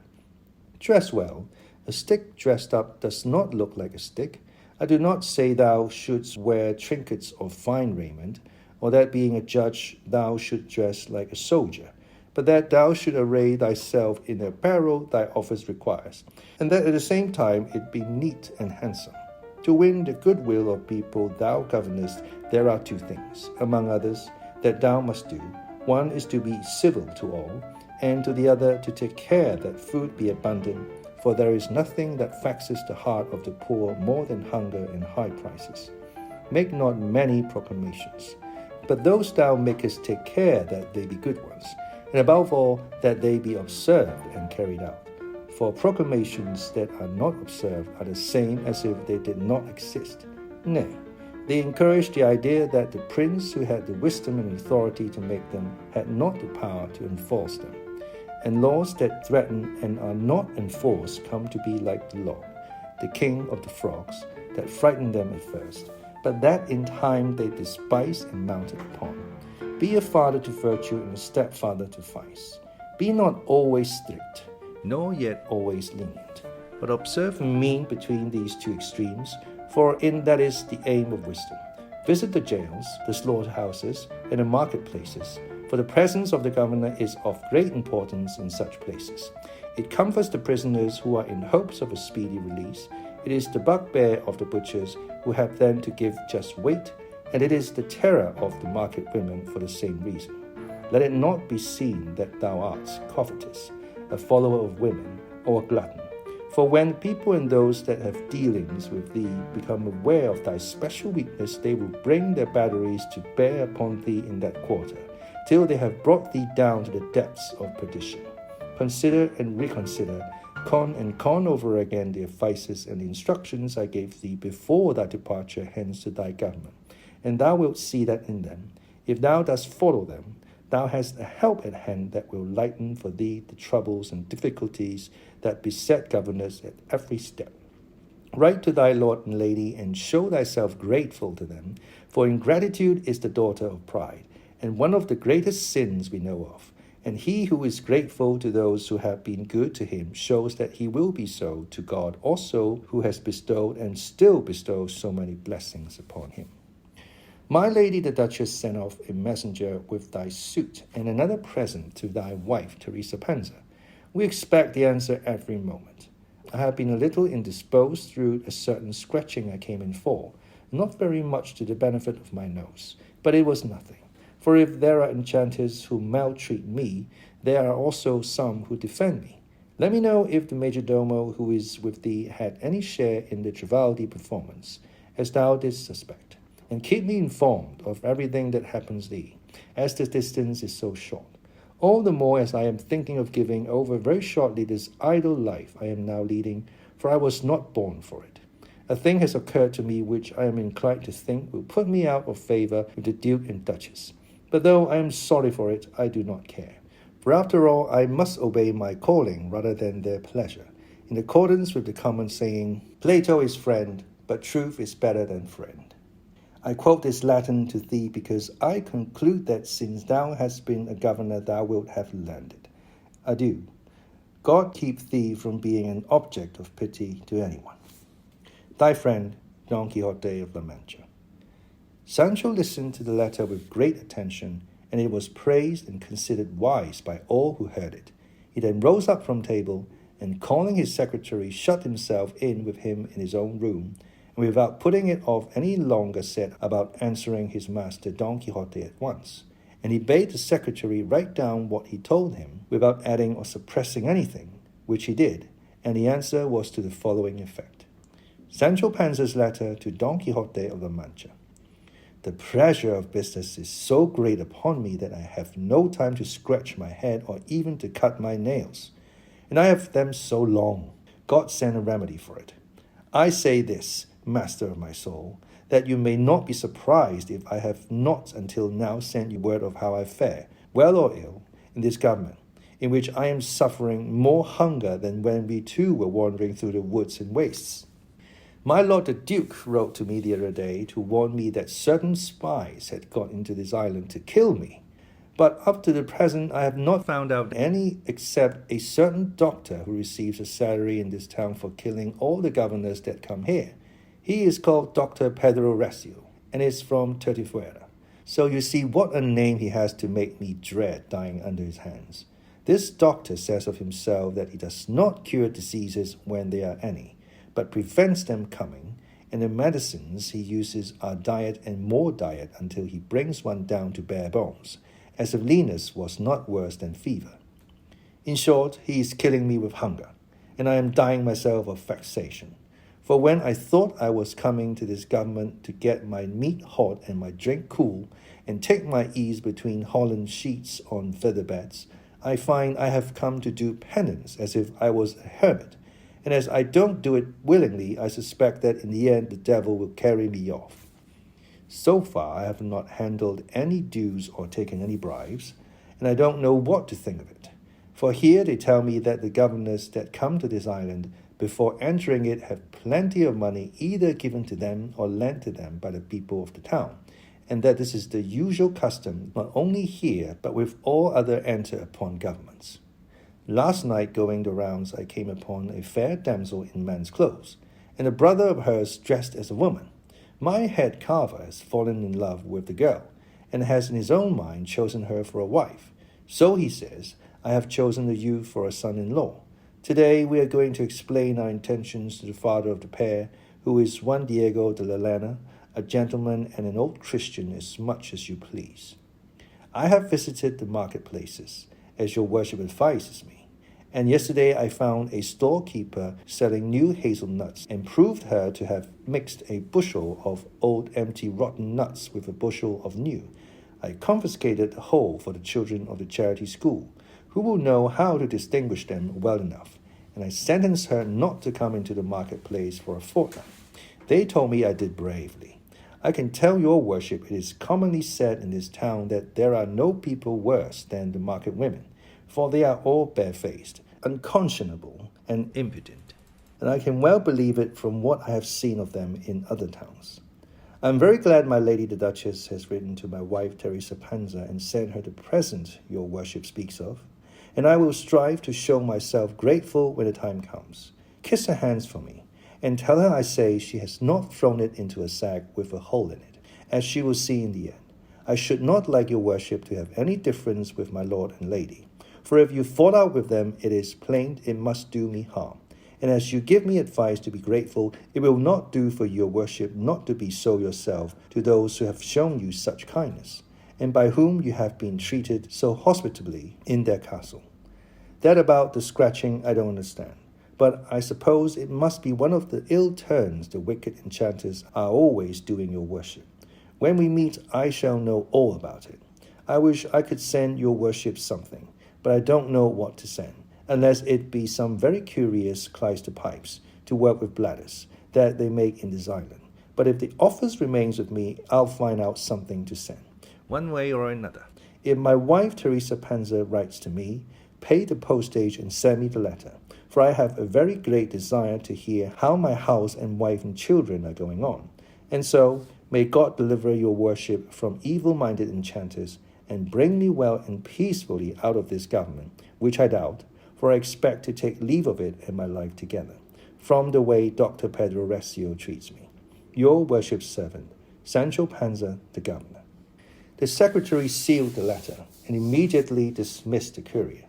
Dress well. A stick dressed up does not look like a stick. I do not say thou shouldst wear trinkets or fine raiment, or that being a judge thou should dress like a soldier, but that thou should array thyself in the apparel thy office requires, and that at the same time it be neat and handsome. To win the goodwill of people thou governest, there are two things, among others, that thou must do. One is to be civil to all, and to the other to take care that food be abundant, for there is nothing that vexes the heart of the poor more than hunger and high prices. Make not many proclamations, but those thou makest take care that they be good ones, and above all that they be observed and carried out. For proclamations that are not observed are the same as if they did not exist. Nay, they encourage the idea that the prince who had the wisdom and authority to make them had not the power to enforce them. And laws that threaten and are not enforced come to be like the Lord, the king of the frogs, that frightened them at first, but that in time they despised and mounted upon. Be a father to virtue and a stepfather to vice. Be not always strict, nor yet always lenient, but observe a mean between these two extremes, for in that is the aim of wisdom. Visit the jails, the slaughterhouses, and the marketplaces, for the presence of the governor is of great importance in such places. It comforts the prisoners who are in hopes of a speedy release. It is the bugbear of the butchers who have then to give just weight, and it is the terror of the market women for the same reason. Let it not be seen that thou art covetous, a follower of women, or a glutton. For when people and those that have dealings with thee become aware of thy special weakness, they will bring their batteries to bear upon thee in that quarter, till they have brought thee down to the depths of perdition. Consider and reconsider, con over again the advices and the instructions I gave thee before thy departure hence to thy government, and thou wilt see that in them, if thou dost follow them, thou hast a help at hand that will lighten for thee the troubles and difficulties that beset governors at every step. Write to thy lord and lady, and show thyself grateful to them, for ingratitude is the daughter of pride, and one of the greatest sins we know of. And he who is grateful to those who have been good to him shows that he will be so to God also, who has bestowed and still bestows so many blessings upon him. My lady the Duchess sent off a messenger with thy suit and another present to thy wife, Teresa Panza. We expect the answer every moment. I have been a little indisposed through a certain scratching I came in for, not very much to the benefit of my nose, but it was nothing. For if there are enchanters who maltreat me, there are also some who defend me. Let me know if the majordomo who is with thee had any share in the Trivaldi performance, as thou didst suspect, and keep me informed of everything that happens thee, as the distance is so short. All the more as I am thinking of giving over very shortly this idle life I am now leading, for I was not born for it. A thing has occurred to me which I am inclined to think will put me out of favour with the Duke and Duchess. But though I am sorry for it, I do not care. For after all, I must obey my calling rather than their pleasure, in accordance with the common saying, Plato is friend, but truth is better than friend. I quote this Latin to thee because I conclude that since thou hast been a governor, thou wilt have learned it. Adieu. God keep thee from being an object of pity to anyone. Thy friend, Don Quixote of La Mancha. Sancho listened to the letter with great attention, and it was praised and considered wise by all who heard it. He then rose up from table, and calling his secretary, shut himself in with him in his own room, and without putting it off any longer set about answering his master Don Quixote at once. And he bade the secretary write down what he told him, without adding or suppressing anything, which he did, and the answer was to the following effect. Sancho Panza's letter to Don Quixote of La Mancha. The pressure of business is so great upon me that I have no time to scratch my head or even to cut my nails. And I have them so long. God send a remedy for it. I say this, master of my soul, that you may not be surprised if I have not until now sent you word of how I fare, well or ill, in this government, in which I am suffering more hunger than when we two were wandering through the woods and wastes. My lord the Duke wrote to me the other day to warn me that certain spies had got into this island to kill me. But up to the present I have not found out any except a certain doctor who receives a salary in this town for killing all the governors that come here. He is called Dr. Pedro Recio, and is from Tertifuera. So you see what a name he has to make me dread dying under his hands. This doctor says of himself that he does not cure diseases when there are any, but prevents them coming, and the medicines he uses are diet and more diet until he brings one down to bare bones, as if leanness was not worse than fever. In short, he is killing me with hunger, and I am dying myself of vexation. For when I thought I was coming to this government to get my meat hot and my drink cool, and take my ease between Holland sheets on feather beds, I find I have come to do penance as if I was a hermit, and as I don't do it willingly, I suspect that in the end the devil will carry me off. So far I have not handled any dues or taken any bribes, and I don't know what to think of it. For here they tell me that the governors that come to this island before entering it have plenty of money either given to them or lent to them by the people of the town, and that this is the usual custom not only here but with all other enter upon governments. Last night going the rounds I came upon a fair damsel in man's clothes, and a brother of hers dressed as a woman. My head carver has fallen in love with the girl, and has in his own mind chosen her for a wife. So he says, I have chosen the youth for a son-in-law. Today we are going to explain our intentions to the father of the pair, who is Juan Diego de la Llana, a gentleman and an old Christian as much as you please. I have visited the marketplaces, as your worship advises me, and yesterday I found a storekeeper selling new hazelnuts, and proved her to have mixed a bushel of old empty rotten nuts with a bushel of new. I confiscated the whole for the children of the charity school, who will know how to distinguish them well enough, and I sentenced her not to come into the marketplace for a fortnight. They told me I did bravely. I can tell your worship it is commonly said in this town that there are no people worse than the market women, for they are all barefaced, unconscionable, and impudent, and I can well believe it from what I have seen of them in other towns. I am very glad my lady the Duchess has written to my wife Teresa Panza and sent her the present your worship speaks of, and I will strive to show myself grateful when the time comes. Kiss her hands for me, and tell her I say she has not thrown it into a sack with a hole in it, as she will see in the end. I should not like your worship to have any difference with my lord and lady, for if you fall out with them, it is plain it must do me harm, And as you give me advice to be grateful, it will not do for your worship not to be so yourself to those who have shown you such kindness, and by whom you have been treated so hospitably in their castle. That about the scratching I don't understand, but I suppose it must be one of the ill turns the wicked enchanters are always doing your worship. When we meet, I shall know all about it. I wish I could send your worship something, but I don't know what to send, unless it be some very curious clyster pipes to work with bladders that they make in this island. But if the office remains with me, I'll find out something to send, one way or another. If my wife Teresa Panza writes to me, pay the postage and send me the letter, for I have a very great desire to hear how my house and wife and children are going on. And so, may God deliver your worship from evil-minded enchanters and bring me well and peacefully out of this government, which I doubt, for I expect to take leave of it and my life together, from the way Dr. Pedro Recio treats me. Your worship's servant, Sancho Panza, the governor. The secretary sealed the letter and immediately dismissed the courier,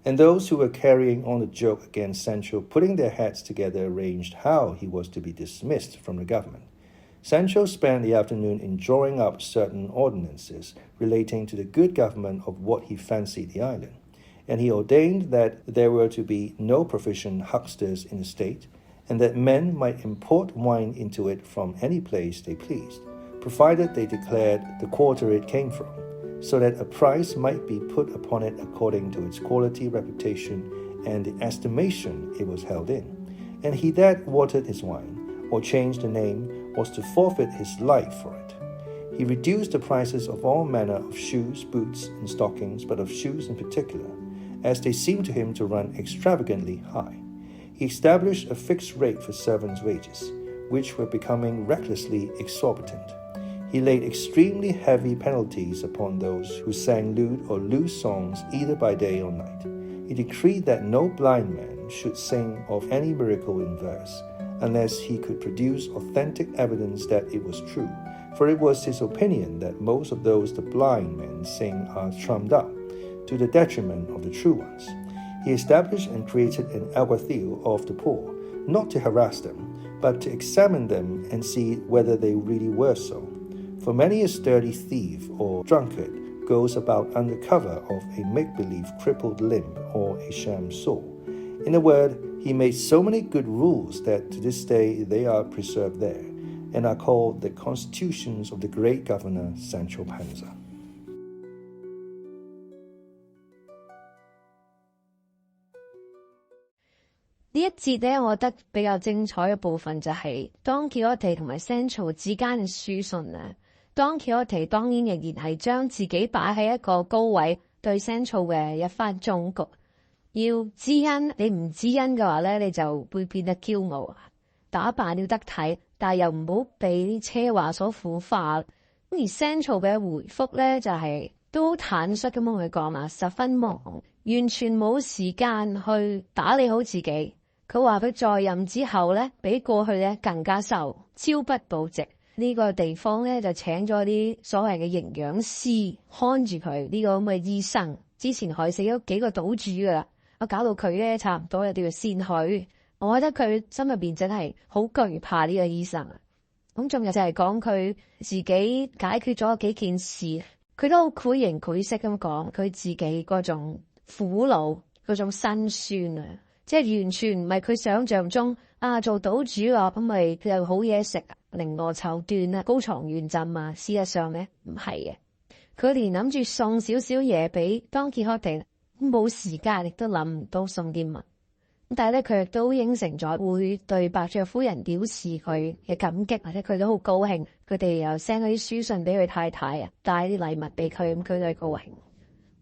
and those who were carrying on the joke against Sancho, putting their heads together, arranged how he was to be dismissed from the government. Sancho spent the afternoon in drawing up certain ordinances relating to the good government of what he fancied the island, and he ordained that there were to be no proficient hucksters in the state, and that men might import wine into it from any place they pleased, provided they declared the quarter it came from, so that a price might be put upon it according to its quality, reputation, and the estimation it was held in. And he that watered his wine, or changed the name, was to forfeit his life for it. He reduced the prices of all manner of shoes, boots, and stockings, but of shoes in particular, as they seemed to him to run extravagantly high. He established a fixed rate for servants' wages, which were becoming recklessly exorbitant. He laid extremely heavy penalties upon those who sang lewd or loose songs either by day or night. He decreed that no blind man should sing of any miracle in verse, unless he could produce authentic evidence that it was true, for it was his opinion that most of those the blind men sing are trummed up, to the detriment of the true ones. He established and created an alguacil of the poor, not to harass them, but to examine them and see whether they really were so. For many a sturdy thief or drunkard goes about under cover of a make-believe crippled limb or a sham sore. In a word, he made so many good rules that to this day they are preserved there, and are called the constitutions of the great governor Sancho Panza. 呢一節咧，我覺得比較精彩嘅部分就係 Don Quixote 同埋 Sancho 之間嘅書信啊。Don Quixote 當然仍然係將自己擺喺一個高位，對 Sancho 嘅一番忠告。要知恩，你唔知恩嘅話咧，你就會變得驕傲。打扮要得體，但係又唔好被啲奢華所腐化。咁而 Sancho 嘅回覆咧就係都好坦率咁同佢講嘛，十分忙，完全冇時間去打理好自己。佢話佢在任之後咧，比過去咧更加瘦，超不保值。呢個地方咧就請咗啲所謂嘅營養師看住佢，呢個咁嘅醫生之前害死咗幾個島主噶啦，我搞到佢咧差唔多有啲要先去。我覺得佢心入邊真係好懼怕呢個醫生啊。咁仲有就係講佢自己解決咗幾件事，佢都好繪形繪色咁講佢自己嗰種苦惱，嗰種辛酸啊。即係完全唔係佢想象中做島主啊，咁咪佢又好嘢食，綾羅綢緞啊，高床軟枕啊。事實上咧唔係嘅，佢連諗住送少少嘢俾Don Quixote，冇時間亦都諗唔到送啲乜。但係咧佢亦都應承咗會對伯爵夫人表示佢嘅感激，或者佢都好高興。佢哋又 send 嗰啲書信俾佢太太啊，帶啲禮物俾佢，咁佢都係高興。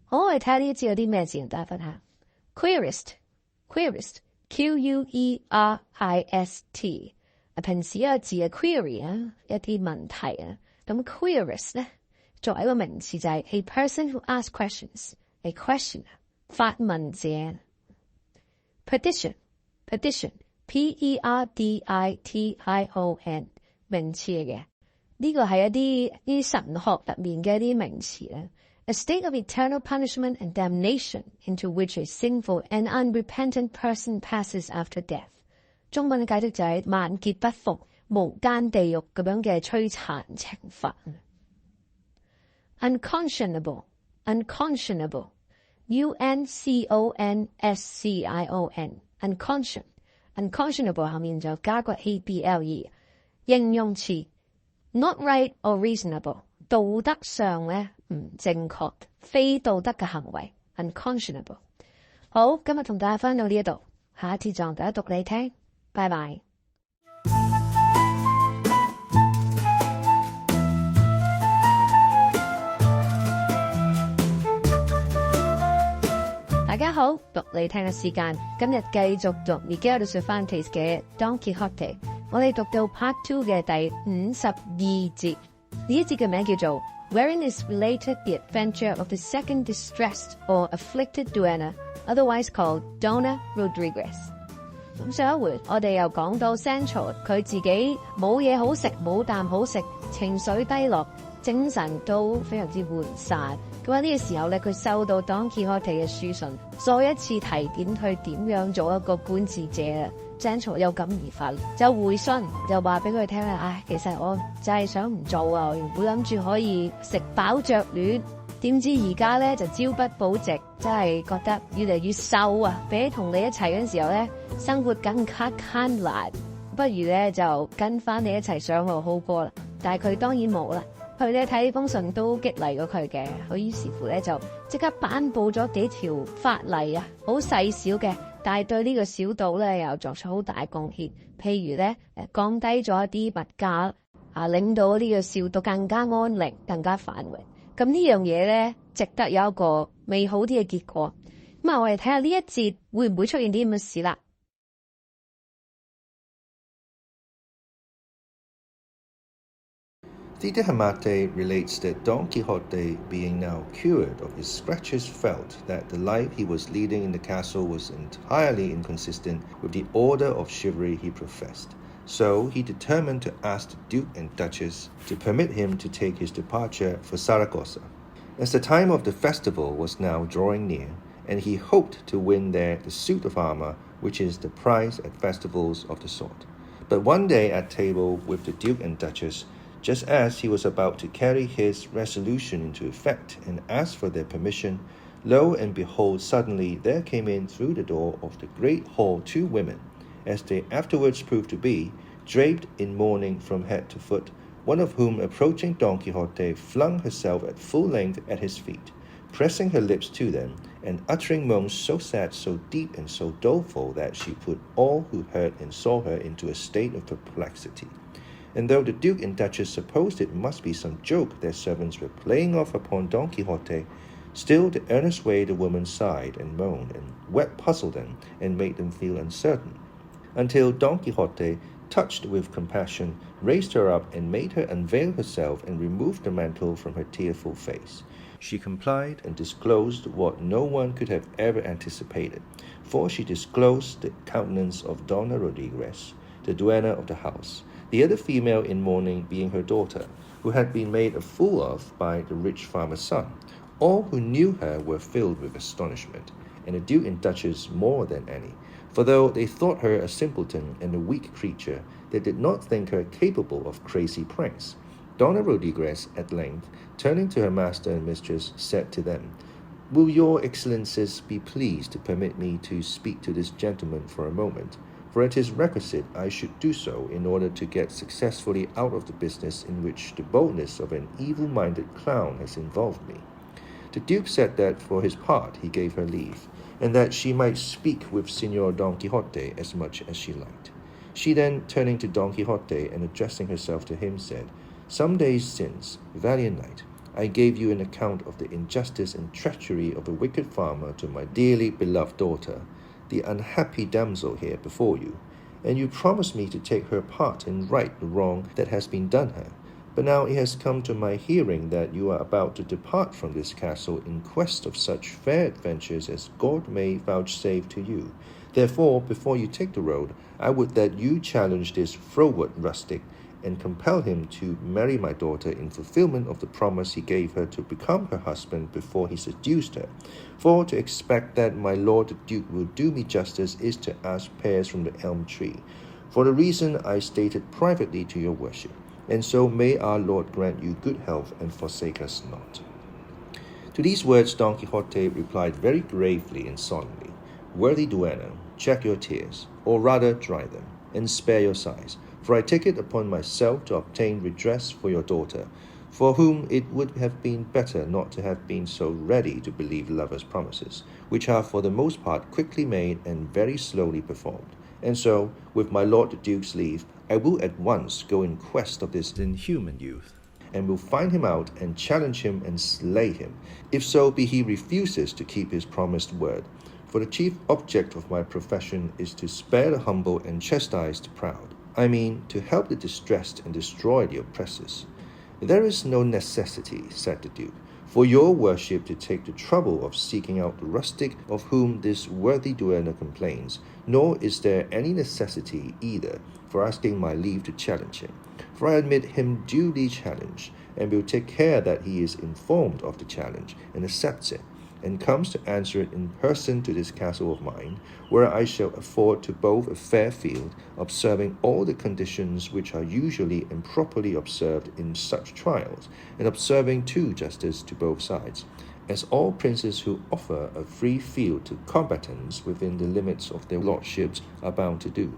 好，我哋睇下呢一節有啲咩字同大家分享。Querist Q-U-E-R-I-S-T 平時一個字嘅 query 啊，一啲問題啊。咁 querist 咧作為一個名詞就係 a person who asks questions， a questioner 發問者。Petition P-E-R-D-I-T-I-O-N 名詞嚟嘅，呢個係一啲神學入面嘅一啲名詞咧。A state of eternal punishment and damnation into which a sinful and unrepentant person passes after death. 中文嘅解釋就係萬劫不復、無間地獄咁樣嘅摧殘懲罰。Unconscionable, unconscionable, unconscion, unconscion, unconscionable 後面就加個 able， 形容詞 not right or reasonable， 道德上咧唔正確、非道德嘅行為 unconscionable。好，今日同大家翻到呢一度，下一次就大家讀你聽，拜拜。大家好，讀你聽嘅時間，今日繼續讀 Miguel de Cervantes 嘅 Don Quixote， 我哋讀到 Part 2 嘅第52節，呢一節嘅名叫做 Wherein is related the adventure of the second distressed or afflicted duenna, otherwise called Donna Rodriguez。 咁上一回我哋又講到 Sancho 佢自己冇嘢好食，冇啖好食，情緒低落，精神都非常之渙散。咁喺呢個時候咧，佢收到 Don Quixote 嘅書信，再一次提點佢點樣做一個管治者啊。Sancho 有感而發，就回信就話俾佢聽啦。唉，其實我就係想唔做啊，我原本諗住可以食飽着暖，點知而家咧就朝不保夕，真係覺得越嚟越瘦啊！比起同你一齊嗰陣時候咧，生活更加艱難，不如咧就跟翻你一齊上路好過啦。但係佢當然冇啦。佢咧睇呢封信都激勵咗佢嘅，佢於是乎咧就即刻頒布咗幾條法例啊，好細小嘅，但係對呢個小島咧又作出好大貢獻。譬如咧降低咗一啲物價啊，令到呢個小島更加安寧、更加繁榮。咁呢樣嘢咧值得有一個美好啲嘅結果。咁啊，我哋睇下呢一節會唔會出現啲咁嘅事啦。Cide Hamete relates that Don Quixote, being now cured of his scratches, felt that the life he was leading in the castle was entirely inconsistent with the order of chivalry he professed. So he determined to ask the Duke and Duchess to permit him to take his departure for Saragossa. As the time of the festival was now drawing near, and he hoped to win there the suit of armor, which is the prize at festivals of the sort. But one day at table with the Duke and Duchess, just as he was about to carry his resolution into effect and ask for their permission, lo and behold, suddenly there came in through the door of the great hall 2 women, as they afterwards proved to be, draped in mourning from head to foot, one of whom, approaching Don Quixote, flung herself at full length at his feet, pressing her lips to them, and uttering moans so sad, so deep, and so doleful that she put all who heard and saw her into a state of perplexity. And though the Duke and Duchess supposed it must be some joke their servants were playing off upon Don Quixote, still the earnest way the woman sighed and moaned and wept puzzled them and made them feel uncertain, until Don Quixote, touched with compassion, raised her up and made her unveil herself and remove the mantle from her tearful face. She complied and disclosed what no one could have ever anticipated, for she disclosed the countenance of Donna Rodriguez, the duenna of the house, the other female in mourning being her daughter, who had been made a fool of by the rich farmer's son. All who knew her were filled with astonishment, and the Duke and Duchess more than any, for though they thought her a simpleton and a weak creature, they did not think her capable of crazy pranks. Donna Rodriguez, at length, turning to her master and mistress, said to them, "Will your excellencies be pleased to permit me to speak to this gentleman for a moment? For it is requisite I should do so in order to get successfully out of the business in which the boldness of an evil-minded clown has involved me." The Duke said that for his part he gave her leave, and that she might speak with Signor Don Quixote as much as she liked. She then, turning to Don Quixote and addressing herself to him, said, "Some days since, valiant knight, I gave you an account of the injustice and treachery of a wicked farmer to my dearly beloved daughter, the unhappy damsel here before you, and you promised me to take her part and right the wrong that has been done her. But now it has come to my hearing that you are about to depart from this castle in quest of such fair adventures as God may vouchsafe to you. Therefore, before you take the road, I would that you challenge this froward rustic, and compel him to marry my daughter in fulfillment of the promise he gave her to become her husband before he seduced her. For to expect that my lord the Duke will do me justice is to ask pears from the elm tree. for the reason I stated privately to your worship, and so may our Lord grant you good health and forsake us not." To these words Don Quixote replied very gravely and solemnly, "Worthy duenna, check your tears, or rather dry them, and spare your sighs, for I take it upon myself to obtain redress for your daughter, for whom it would have been better not to have been so ready to believe lovers' promises, which are for the most part quickly made and very slowly performed. And so, with my Lord the Duke's leave, I will at once go in quest of this inhuman youth, and will find him out and challenge him and slay him, if so be he refuses to keep his promised word. For the chief object of my profession is to spare the humble and chastise the proud. I mean, to help the distressed and destroy the oppressors. There is no necessity," said the Duke, "for your worship to take the trouble of seeking out the rustic of whom this worthy duenna complains, nor is there any necessity either for asking my leave to challenge him, for I admit him duly challenged, and will take care that he is informed of the challenge and accepts it, and comes to answer it in person to this castle of mine, where I shall afford to both a fair field, observing all the conditions which are usually and properly observed in such trials, and observing too justice to both sides, as all princes who offer a free field to combatants within the limits of their lordships are bound to do."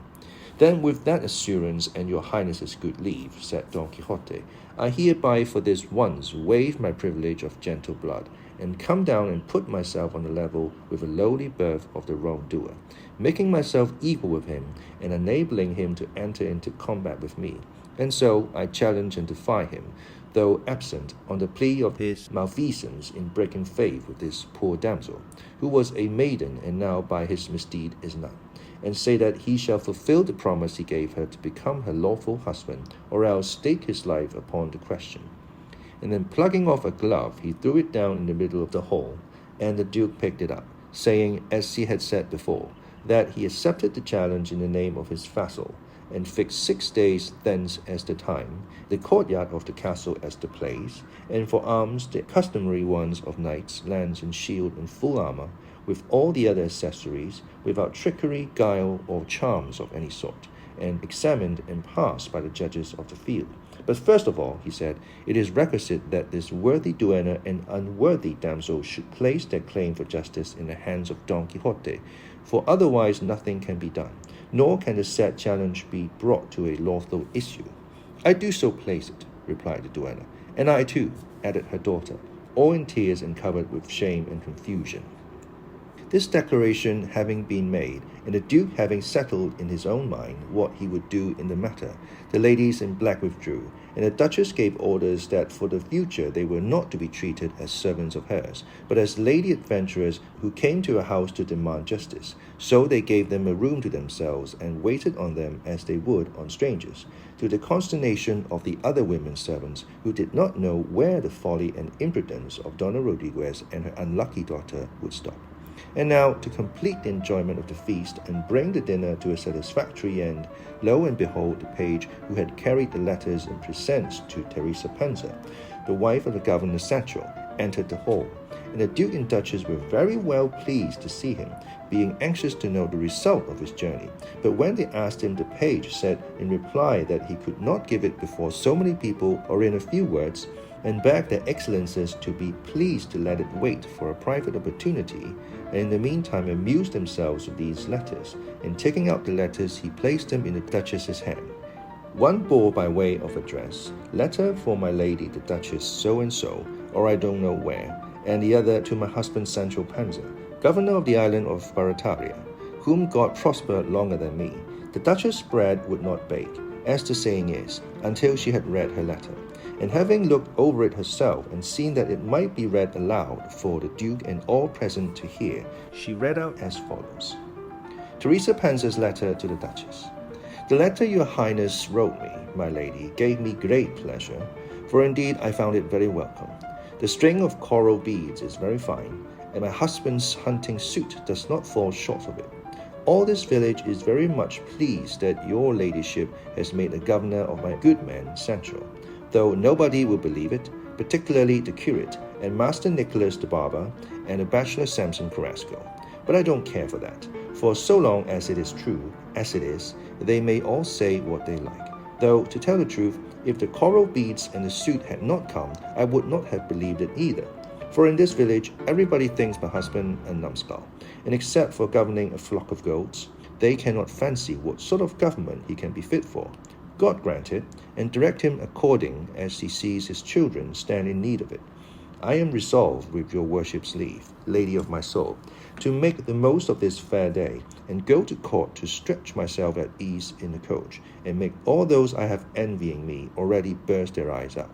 "Then with that assurance and your highness's good leave," said Don Quixote, "I hereby for this once waive my privilege of gentle blood, and come down and put myself on the level with a lowly birth of the wrongdoer, making myself equal with him, and enabling him to enter into combat with me. And so I challenge and defy him, though absent, on the plea of his malfeasance in breaking faith with this poor damsel, who was a maiden and now by his misdeed is none, and say that he shall fulfill the promise he gave her to become her lawful husband, or else stake his life upon the question." And then plucking off a glove, he threw it down in the middle of the hall, and the Duke picked it up, saying, as he had said before, that he accepted the challenge in the name of his vassal, and fixed 6 days thence as the time, the courtyard of the castle as the place, and for arms the customary ones of knights, lance and shield and full armor, with all the other accessories, without trickery, guile, or charms of any sort, and examined and passed by the judges of the field. "But first of all," he said, "it is requisite that this worthy duenna and unworthy damsel should place their claim for justice in the hands of Don Quixote, for otherwise nothing can be done, nor can the said challenge be brought to a lawful issue." "I do so place it," replied the duenna. "And I too," added her daughter, all in tears and covered with shame and confusion. This declaration having been made, and the Duke having settled in his own mind what he would do in the matter, the ladies in black withdrew, and the Duchess gave orders that for the future they were not to be treated as servants of hers, but as lady adventurers who came to her house to demand justice. So they gave them a room to themselves, and waited on them as they would on strangers, to the consternation of the other women servants, who did not know where the folly and imprudence of Donna Rodriguez and her unlucky daughter would stop. And now, to complete the enjoyment of the feast and bring the dinner to a satisfactory end, lo and behold, the page who had carried the letters and presents to Teresa Panza, the wife of the governor Sancho, entered the hall, and the Duke and Duchess were very well pleased to see him, being anxious to know the result of his journey. But when they asked him, the page said in reply that he could not give it before so many people or in a few words, and begged their excellences to be pleased to let it wait for a private opportunity, and in the meantime amused themselves with these letters, and taking out the letters he placed them in the Duchess's hand. One bore by way of address, "Letter for my lady the Duchess so-and-so, or I don't know where," and the other, "To my husband Sancho Panza, governor of the island of Barataria, whom God prosper longer than me." The Duchess' bread would not bake, as the saying is, until she had read her letter, and having looked over it herself and seen that it might be read aloud for the Duke and all present to hear, she read out as follows: Teresa Panza's letter to the Duchess. "The letter your Highness wrote me, my lady, gave me great pleasure, for indeed I found it very welcome. The string of coral beads is very fine, and my husband's hunting suit does not fall short of it. All this village is very much pleased that your ladyship has made a governor of my good man Sancho, though nobody will believe it, particularly the curate, and Master Nicholas the barber, and the bachelor Samson Carrasco. But I don't care for that, For so long as it is true, as it is, they may all say what they like. Though, to tell the truth, if the coral beads and the suit had not come, I would not have believed it either. For in this village, everybody thinks my husband a numbskull, and except for governing a flock of goats, they cannot fancy what sort of government he can be fit for. God grant it, and direct him according as he sees his children stand in need of it. I am resolved, with your worship's leave, Lady of my soul, to make the most of this fair day, and go to court to stretch myself at ease in the coach, and make all those I have envying me already burst their eyes out.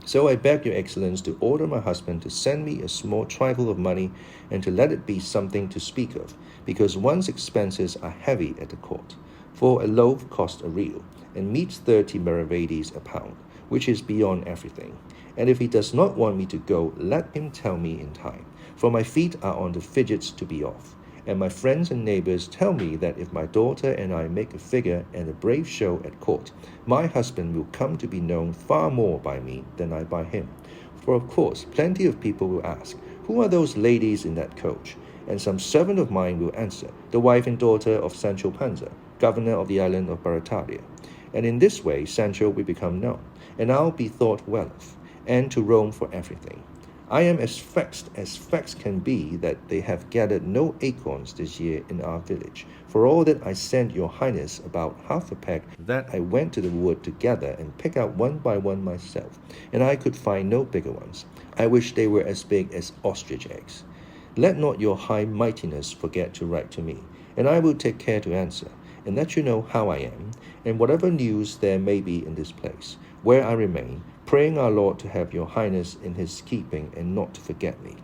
So I beg your excellence to order my husband to send me a small trifle of money, and to let it be something to speak of, because one's expenses are heavy at the court. For a loaf costs a real, and meat 30 maravedis a pound, which is beyond everything. And if he does not want me to go, let him tell me in time, for my feet are on the fidgets to be off. And my friends and neighbors tell me that if my daughter and I make a figure and a brave show at court, my husband will come to be known far more by me than I by him. For of course, plenty of people will ask, who are those ladies in that coach? And some servant of mine will answer, the wife and daughter of Sancho Panza, governor of the island of Barataria. And in this way Sancho will become known, and I'll be thought well of, and to Rome for everything. I am as facts can be that they have gathered no acorns this year in our village. For all that I sent your highness about half a peck, that I went to the wood to gather and pick out one by one myself, and I could find no bigger ones. I wish they were as big as ostrich eggs. Let not your high mightiness forget to write to me, and I will take care to answer, and let you know how I am, and whatever news there may be in this place, where I remain, praying our Lord to have your highness in his keeping and not to forget me.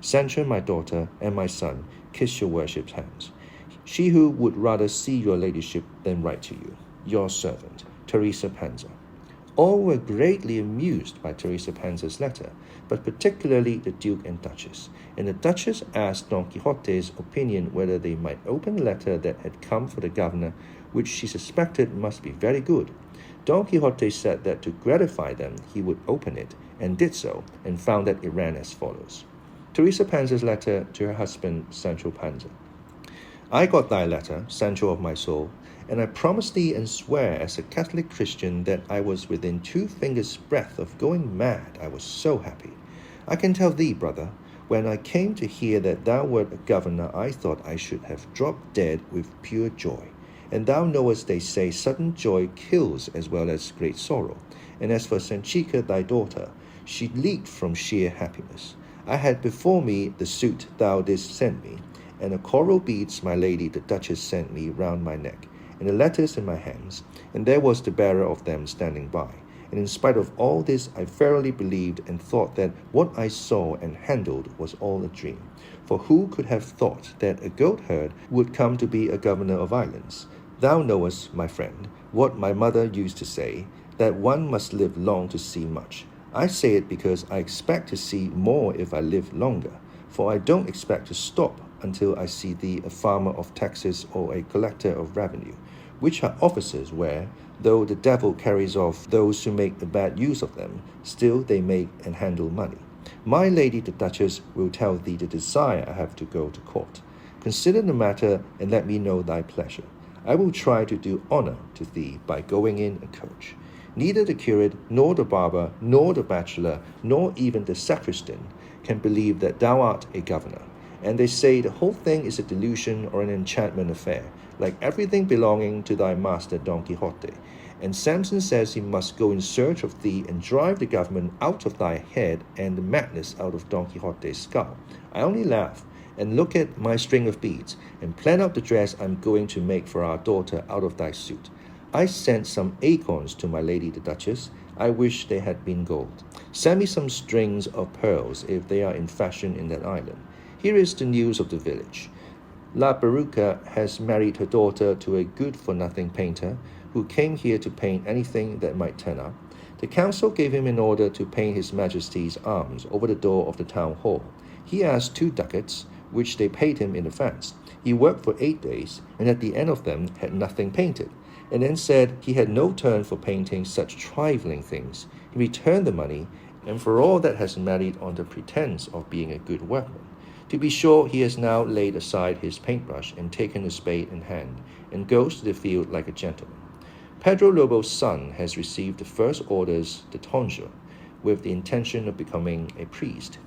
Sancho, my daughter, and my son, kiss your worship's hands. She who would rather see your ladyship than write to you. Your servant, Teresa Panza. All were greatly amused by Teresa Panza's letter, but particularly the Duke and Duchess. And the Duchess asked Don Quixote's opinion whether they might open the letter that had come for the governor, which she suspected must be very good. Don Quixote said that to gratify them he would open it, and did so, and found that it ran as follows. Teresa Panza's letter to her husband Sancho Panza. I got thy letter, Sancho of my soul, and I promise thee and swear as a Catholic Christian that I was within 2 fingers' breadth of going mad. I was so happy. I can tell thee, brother, when I came to hear that thou wert a governor, I thought I should have dropped dead with pure joy. And thou knowest they say sudden joy kills as well as great sorrow. And as for Sanchica thy daughter, she leaped from sheer happiness. I had before me the suit thou didst send me, and the coral beads my lady the Duchess sent me round my neck, and the letters in my hands, and there was the bearer of them standing by. And in spite of all this, I verily believed and thought that what I saw and handled was all a dream. For who could have thought that a goat herd would come to be a governor of islands? Thou knowest, my friend, what my mother used to say, that one must live long to see much. I say it because I expect to see more if I live longer, for I don't expect to stop until I see thee a farmer of taxes or a collector of revenue, which are offices where, though the devil carries off those who make a bad use of them, still they make and handle money. My lady the Duchess will tell thee the desire I have to go to court. Consider the matter and let me know thy pleasure. I will try to do honor to thee by going in a coach. Neither the curate, nor the barber, nor the bachelor, nor even the sacristan can believe that thou art a governor. And they say the whole thing is a delusion or an enchantment affair, like everything belonging to thy master Don Quixote. And Samson says he must go in search of thee and drive the government out of thy head and the madness out of Don Quixote's skull. I only laugh and look at my string of beads, and plan out the dress I'm going to make for our daughter out of thy suit. I sent some acorns to my lady the Duchess. I wish they had been gold. Send me some strings of pearls if they are in fashion in that island. Here is the news of the village. La Peruca has married her daughter to a good-for-nothing painter, who came here to paint anything that might turn up. The council gave him an order to paint His Majesty's arms over the door of the town hall. He asked 2 ducats, which they paid him in advance. He worked for 8 days, and at the end of them had nothing painted, and then said he had no turn for painting such trifling things. He returned the money, and for all that has married on the pretense of being a good workman. To be sure, he has now laid aside his paintbrush and taken a spade in hand, and goes to the field like a gentleman. Pedro Lobo's son has received the first orders de tonsure, with the intention of becoming a priest.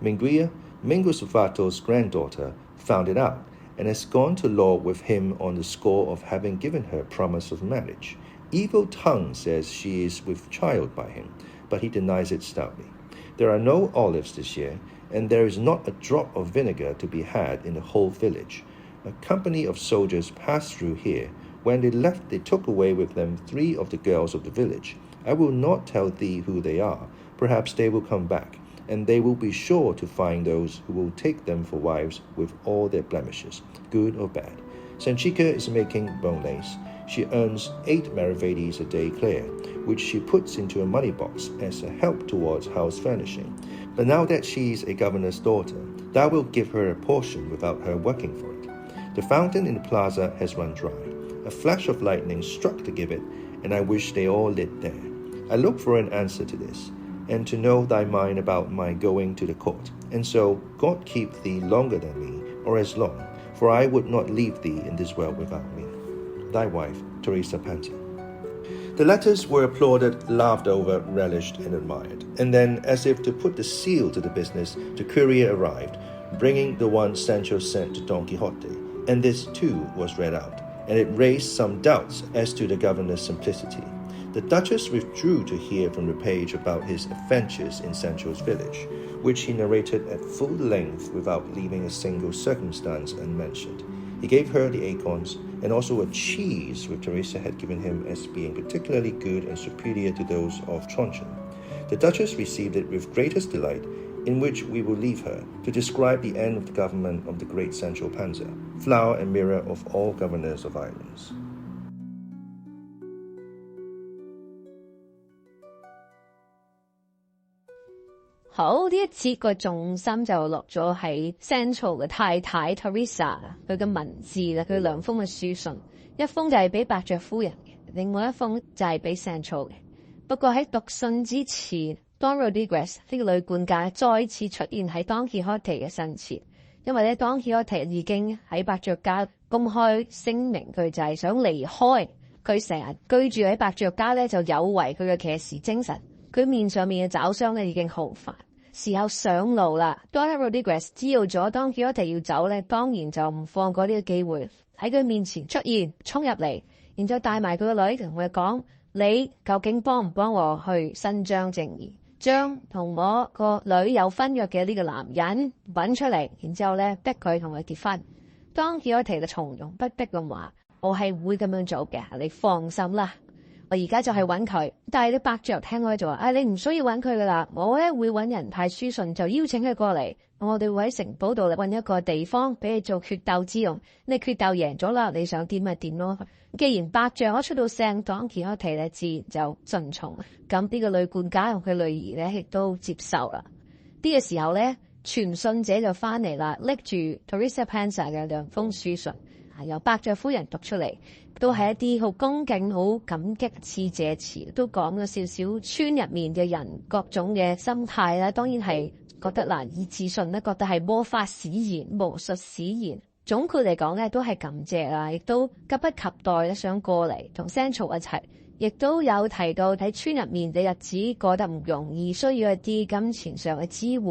Minguia, Mingo Sovato's granddaughter, found it out, and has gone to law with him on the score of having given her promise of marriage. Evil tongue says she is with child by him, but he denies it stoutly. There are no olives this year, and there is not a drop of vinegar to be had in the whole village. A company of soldiers passed through here. When they left, they took away with them 3 of the girls of the village. I will not tell thee who they are. Perhaps they will come back, and they will be sure to find those who will take them for wives with all their blemishes, good or bad. Sanchica is making bone lace. She earns 8 maravedis a day clear, which she puts into a money box as a help towards house furnishing. But now that she is a governor's daughter, thou wilt give her a portion without her working for it. The fountain in the plaza has run dry. A flash of lightning struck the gibbet, and I wish they all lit there. I look for an answer to this, and to know thy mind about my going to the court. And so God keep thee longer than me, or as long, for I would not leave thee in this world without me. Thy wife, Teresa Panza. The letters were applauded, laughed over, relished, and admired. And then, as if to put the seal to the business, the courier arrived, bringing the one Sancho sent to Don Quixote. And this, too, was read out, and it raised some doubts as to the governor's simplicity. The Duchess withdrew to hear from the page about his adventures in Sancho's village, which he narrated at full length without leaving a single circumstance unmentioned. He gave her the acorns, and also a cheese which Teresa had given him as being particularly good and superior to those of Tronchon. The Duchess received it with greatest delight, in which we will leave her, to describe the end of the government of the great Sancho Panza, flower and mirror of all governors of islands. 好，呢一節個重心就落咗喺 Sancho 嘅太太 Teresa 佢嘅文字啦，佢兩封嘅書信，一封就係俾伯爵夫人嘅，另外一封就係俾 Sancho 嘅。不過喺讀信之前 ，Don Rodriguez 呢個女管家再次出現喺 Don Quixote 嘅身前，因為咧 Don Quixote 已經喺伯爵家公開聲明佢就係想離開，佢成日居住喺伯爵家咧就有違佢嘅騎士精神。佢面上面嘅爪傷咧已經好煩，時候上路啦。Don Rodriguez 知道咗 Don Quixote 要走咧，當然就唔放過呢個機會，喺佢面前出現，衝入嚟，然之後帶埋佢個女同佢講：你究竟幫唔幫我去伸張正義，將同我個女有婚約嘅呢個男人揾出嚟，然之後咧逼佢同佢結婚。Don Quixote就從容不迫咁話：我係會咁樣做嘅，你放心啦。我而家就係揾佢，但係啲伯爵聽開就話：你唔需要揾佢噶啦，我咧會揾人派書信，就邀請佢過嚟，我哋會喺城堡度揾一個地方俾你做決鬥之用。你決鬥贏咗啦，你想點咪點咯。既然伯爵可出到聲，Don Quixote咧自然就順從。咁呢個女管家同佢女兒咧亦都接受啦。呢個時候咧，傳信者就翻嚟啦，拎住 Teresa Panza 嘅2封書信，由伯爵夫人讀出嚟。都係一啲好恭敬、好感激致謝詞，都講咗少少村入面嘅人各種嘅心態啦。當然係覺得難以置信啦，覺得係魔法使然、巫術使然。總括嚟講咧，都係感謝啦，亦都急不及待咧想過嚟同 Sancho 一齊。亦都有提到喺村入面嘅日子過得唔容易，需要一啲金錢上嘅支援，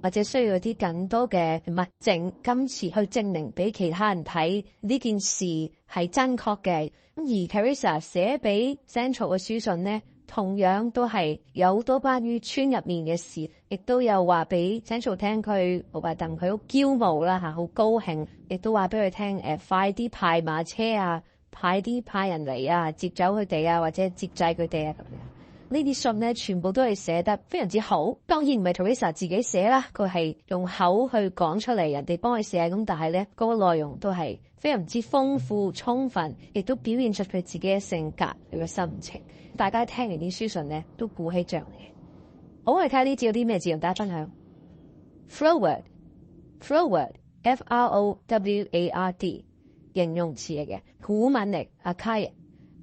或者需要一啲更多嘅物證、金錢去證明俾其他人睇呢件事係真確嘅。而 Teresa 寫俾 Sancho 嘅書信呢，同樣都係有好多關於村入面嘅事，亦都有話俾 Sancho 聽佢話戥佢好驕傲啦嚇，好高興，亦都話俾佢聽快啲派馬車啊！派人嚟啊，接走佢哋啊，或者接濟佢哋啊咁樣。呢啲信呢，全部都係寫得非常之好。當然唔係 Teresa 自己寫啦，佢係用口去講出嚟，人哋幫佢寫咁，但係呢嗰個內容都係非常之豐富充分，亦都表現出佢自己嘅性格、佢嘅心情。大家聽完啲書信呢，都鼓起脹氣。好，我哋睇下呢節有啲咩字同大家分享。Froward F-R-O-W-A-R-D 形容詞嚟嘅，古文嚟 archaic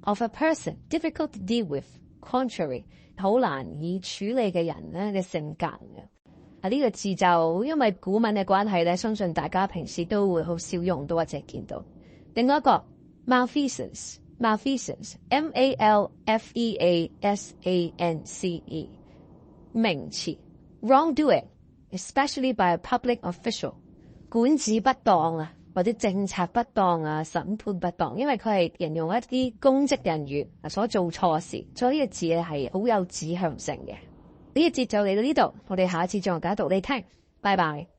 of a person difficult to deal with contrary 好難以處理嘅人咧嘅性格嘅。呢個字就因為古文嘅關係咧，相信大家平時都會好少用到或者見到。另外一個 malfeasance M-A-L-F-E-A-S-A-N-C-E 名詞 wrongdoing especially by a public official 管治不當啊，或者政策不當啊，審判不當，因為佢係形容一啲公職人員所做錯事，所以呢個字咧係好有指向性嘅。呢一節就嚟到呢度，我哋下一次再解讀你聽，拜拜。